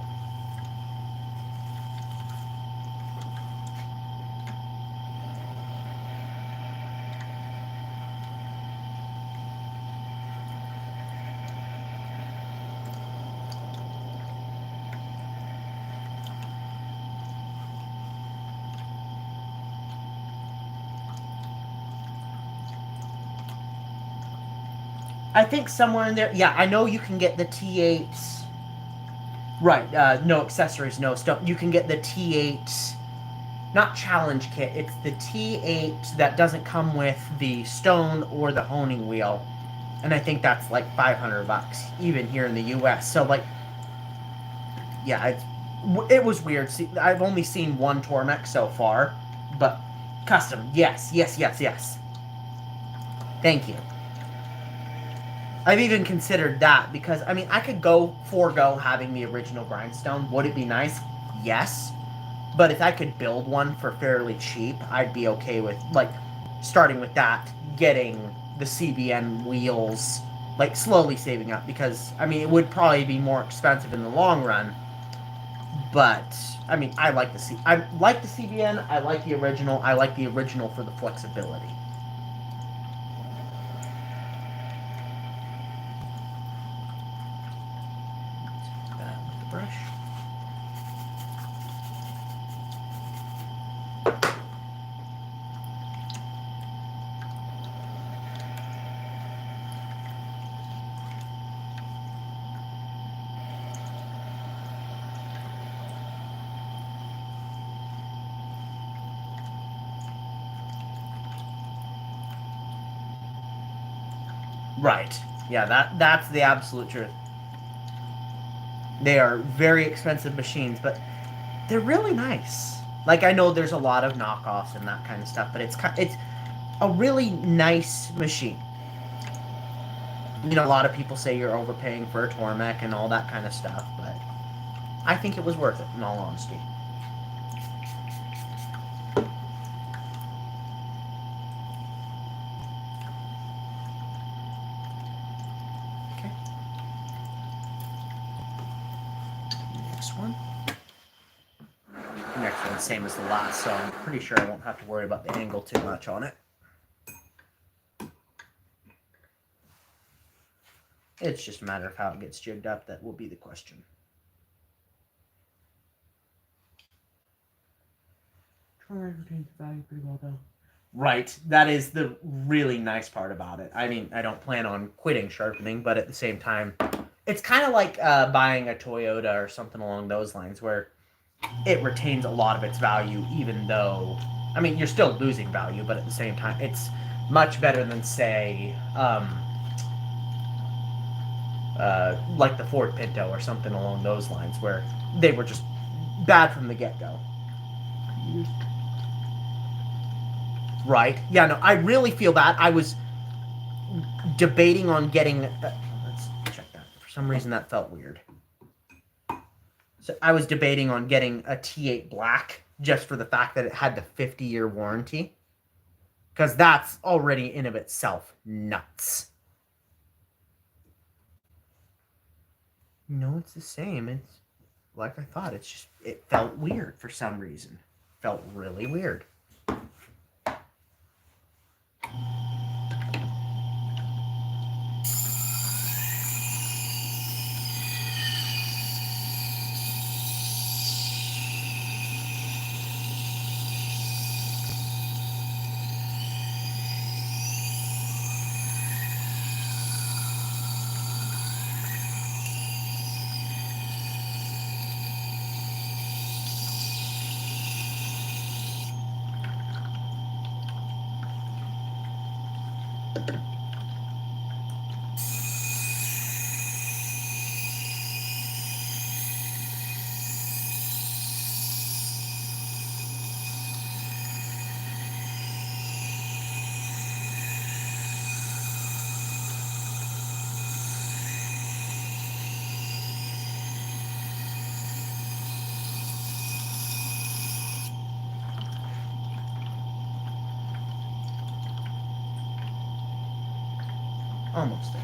I think somewhere in there. Yeah, I know you can get the T8s. Right. No accessories, no stuff. You can get the T8 not challenge kit. It's the T8 that doesn't come with the stone or the honing wheel, and I think that's like $500 even here in the U.S. So like, yeah, it was weird. See, I've only seen one Tormex so far, but custom, yes, yes, yes, yes. Thank you. I've even considered that because I mean I could go forego having the original grindstone. Would it be nice? Yes. But if I could build one for fairly cheap, I'd be okay with like starting with that, getting the CBN wheels, like slowly saving up because I mean it would probably be more expensive in the long run. But I mean I like the CBN, I like the original, I like the original for the flexibility. That with the brush. Right. Yeah, that's the absolute truth. They are very expensive machines, but they're really nice. Like I know there's a lot of knockoffs and that kind of stuff, but it's a really nice machine. You know, a lot of people say you're overpaying for a Tormec and all that kind of stuff, but I think it was worth it in all honesty. Okay. Next one. The next one's same as the last, so I'm pretty sure I won't have to worry about the angle too much on it. It's just a matter of how it gets jigged up that will be the question. Right. That is the really nice part about it. I mean, I don't plan on quitting sharpening, but at the same time, it's kind of like buying a Toyota or something along those lines where it retains a lot of its value, even though, I mean, you're still losing value, but at the same time, it's much better than, say, like the Ford Pinto or something along those lines, where they were just bad from the get-go. Right? Yeah, no, I really feel that. I was debating on getting... let's check that. For some reason, that felt weird. So I was debating on getting a T8 Black just for the fact that it had the 50-year warranty. Because that's already in of itself nuts. No, it's the same. It's like I thought. It's just, it felt weird for some reason. Felt really weird. Almost there.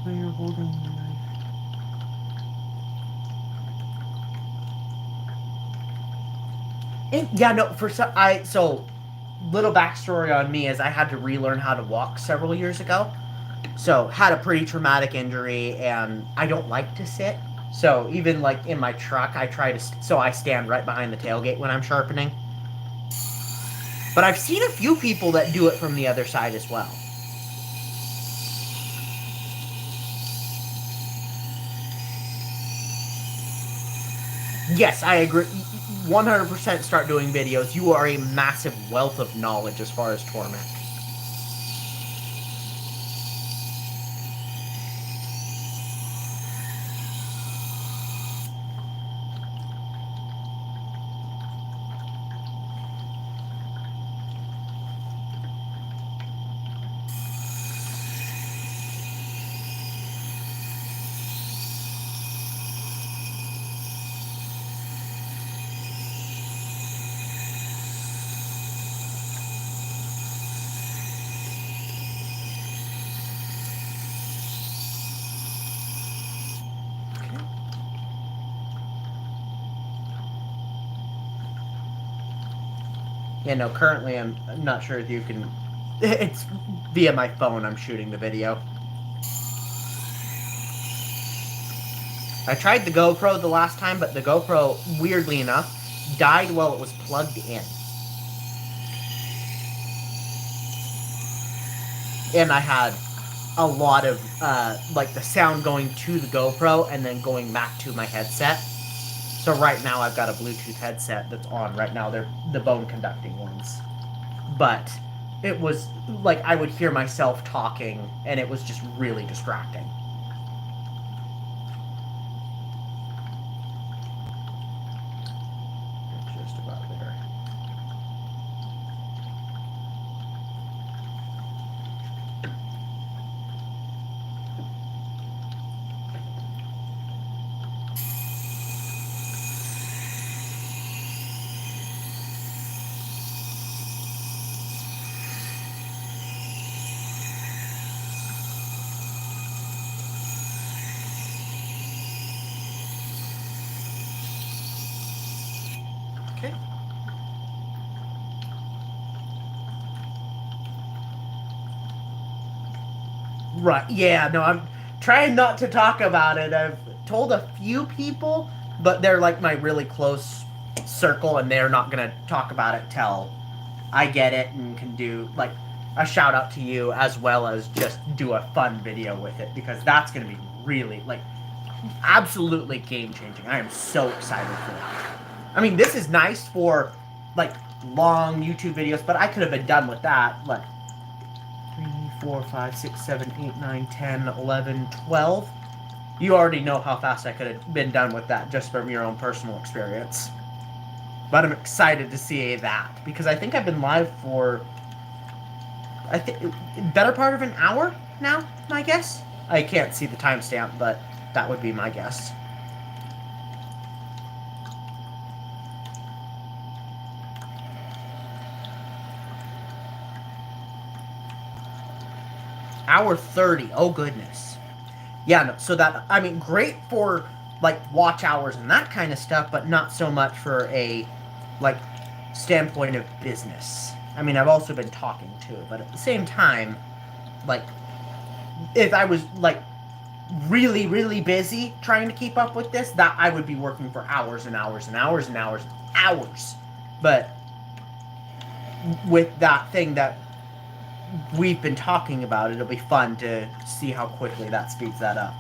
Where you're holding the knife. Yeah, no, so little backstory on me is I had to relearn how to walk several years ago. So had a pretty traumatic injury, and I don't like to sit. So even like in my truck, I try to, so I stand right behind the tailgate when I'm sharpening. But I've seen a few people that do it from the other side as well. Yes, I agree. 100% start doing videos. You are a massive wealth of knowledge as far as torment. Yeah, no, currently I'm not sure if you can... It's via my phone I'm shooting the video. I tried the GoPro the last time, but the GoPro, weirdly enough, died while it was plugged in. And I had a lot of, like, the sound going to the GoPro and then going back to my headset. So right now I've got a Bluetooth headset that's on. Right now they're the bone conducting ones. But it was like I would hear myself talking and it was just really distracting. Just about there. Okay. Right. Yeah, no, I'm trying not to talk about it. I've told a few people, but they're like my really close circle and they're not going to talk about it till I get it and can do like a shout out to you as well as just do a fun video with it because that's going to be really like absolutely game changing. I am so excited for that. I mean, this is nice for like long YouTube videos, but I could have been done with that. Like 3, 4, 5, 6, 7, 8, 9, 10, 11, 12. You already know how fast I could have been done with that just from your own personal experience. But I'm excited to see that because I think I've been live for I think better part of an hour now, my guess. I can't see the timestamp, but that would be my guess. Hour 30. Oh goodness. Yeah, no, so that I mean great for like watch hours and that kind of stuff, but not so much for a like standpoint of business. I mean, I've also been talking too, but at the same time, like if I was like really really busy trying to keep up with this, that I would be working for hours and hours and hours and hours and hours. But with that thing that we've been talking about, it'll be fun to see how quickly that speeds that up.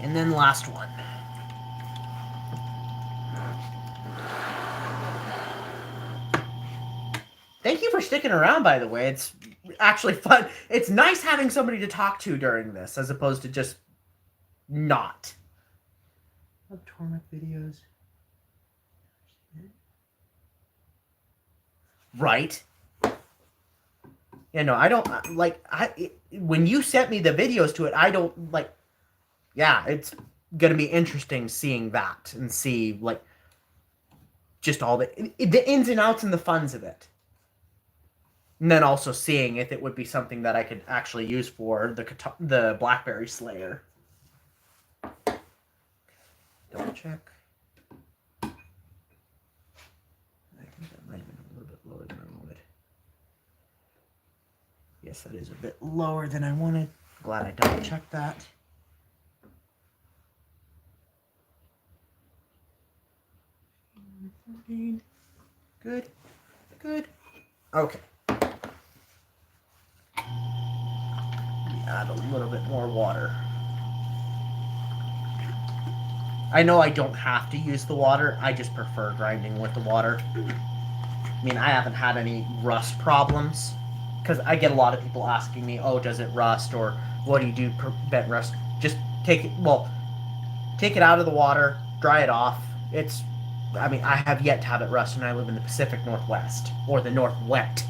And then last one. Thank you for sticking around, by the way. It's actually fun. It's nice having somebody to talk to during this, as opposed to just not. Tormek videos. Right. You know, I don't like when you sent me the videos to it, I don't like yeah, it's going to be interesting seeing that and see like just all the ins and outs and the funs of it. And then also seeing if it would be something that I could actually use for the Blackberry Slayer. Double check. I think that might have been a little bit lower than I wanted. Yes, that is a bit lower than I wanted. Glad I double checked that. Good. Good. Okay. Add a little bit more water. I know I don't have to use the water. I just prefer grinding with the water. I mean, I haven't had any rust problems. Because I get a lot of people asking me, oh, does it rust? Or what do you do to prevent rust? Just take it out of the water, dry it off. I mean, I have yet to have it rust, and I live in the Pacific Northwest. Or the Northwest.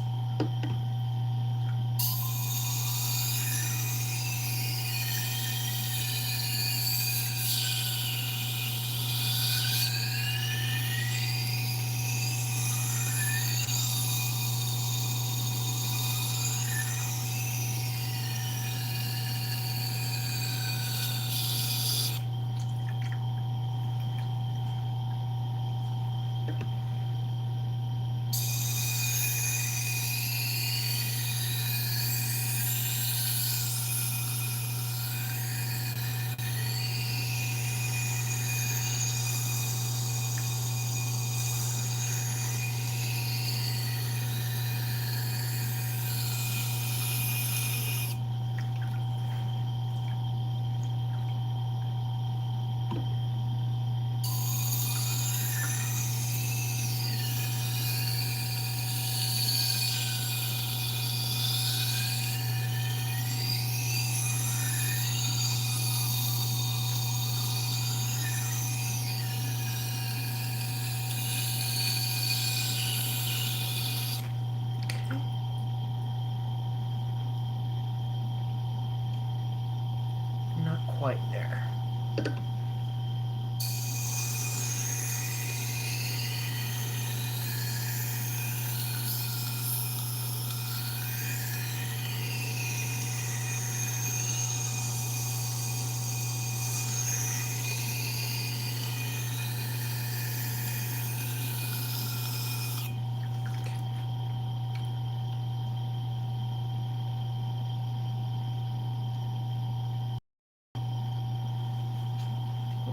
Not quite there.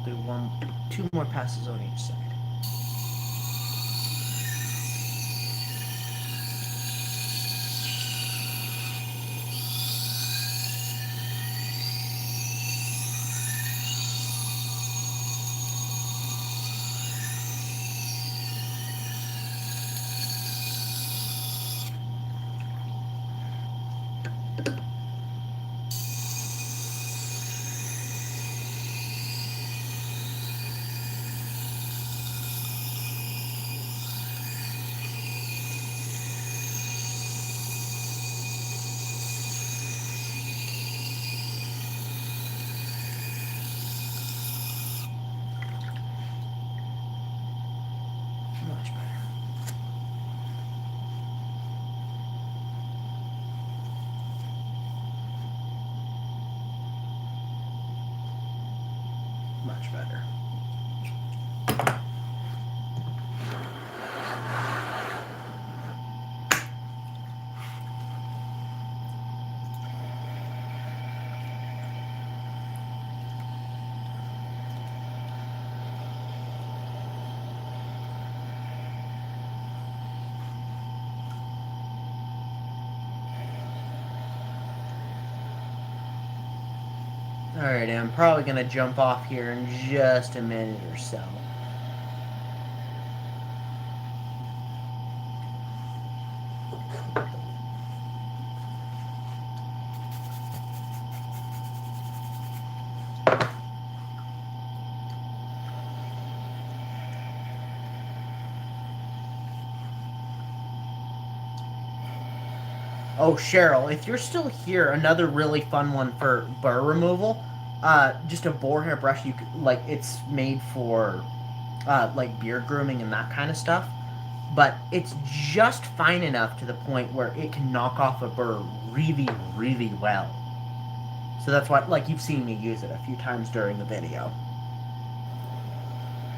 We'll do two more passes on each side. Much better. Much better. Alright, I'm probably going to jump off here in just a minute or so. Oh, Cheryl, if you're still here, another really fun one for burr removal. Just a boar hair brush. You could, like, it's made for like beard grooming and that kind of stuff. But it's just fine enough to the point where it can knock off a burr really, really well. So that's why, like, you've seen me use it a few times during the video.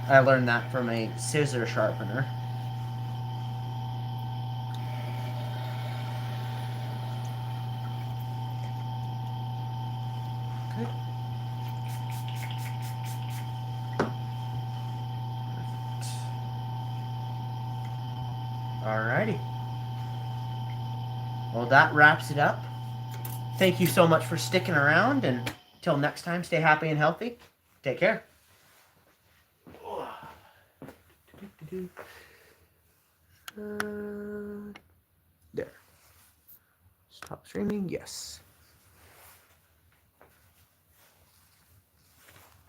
I learned that from a scissor sharpener. Good. Alrighty. Well, that wraps it up. Thank you so much for sticking around, and until next time, stay happy and healthy. Take care. There. Stop streaming, yes.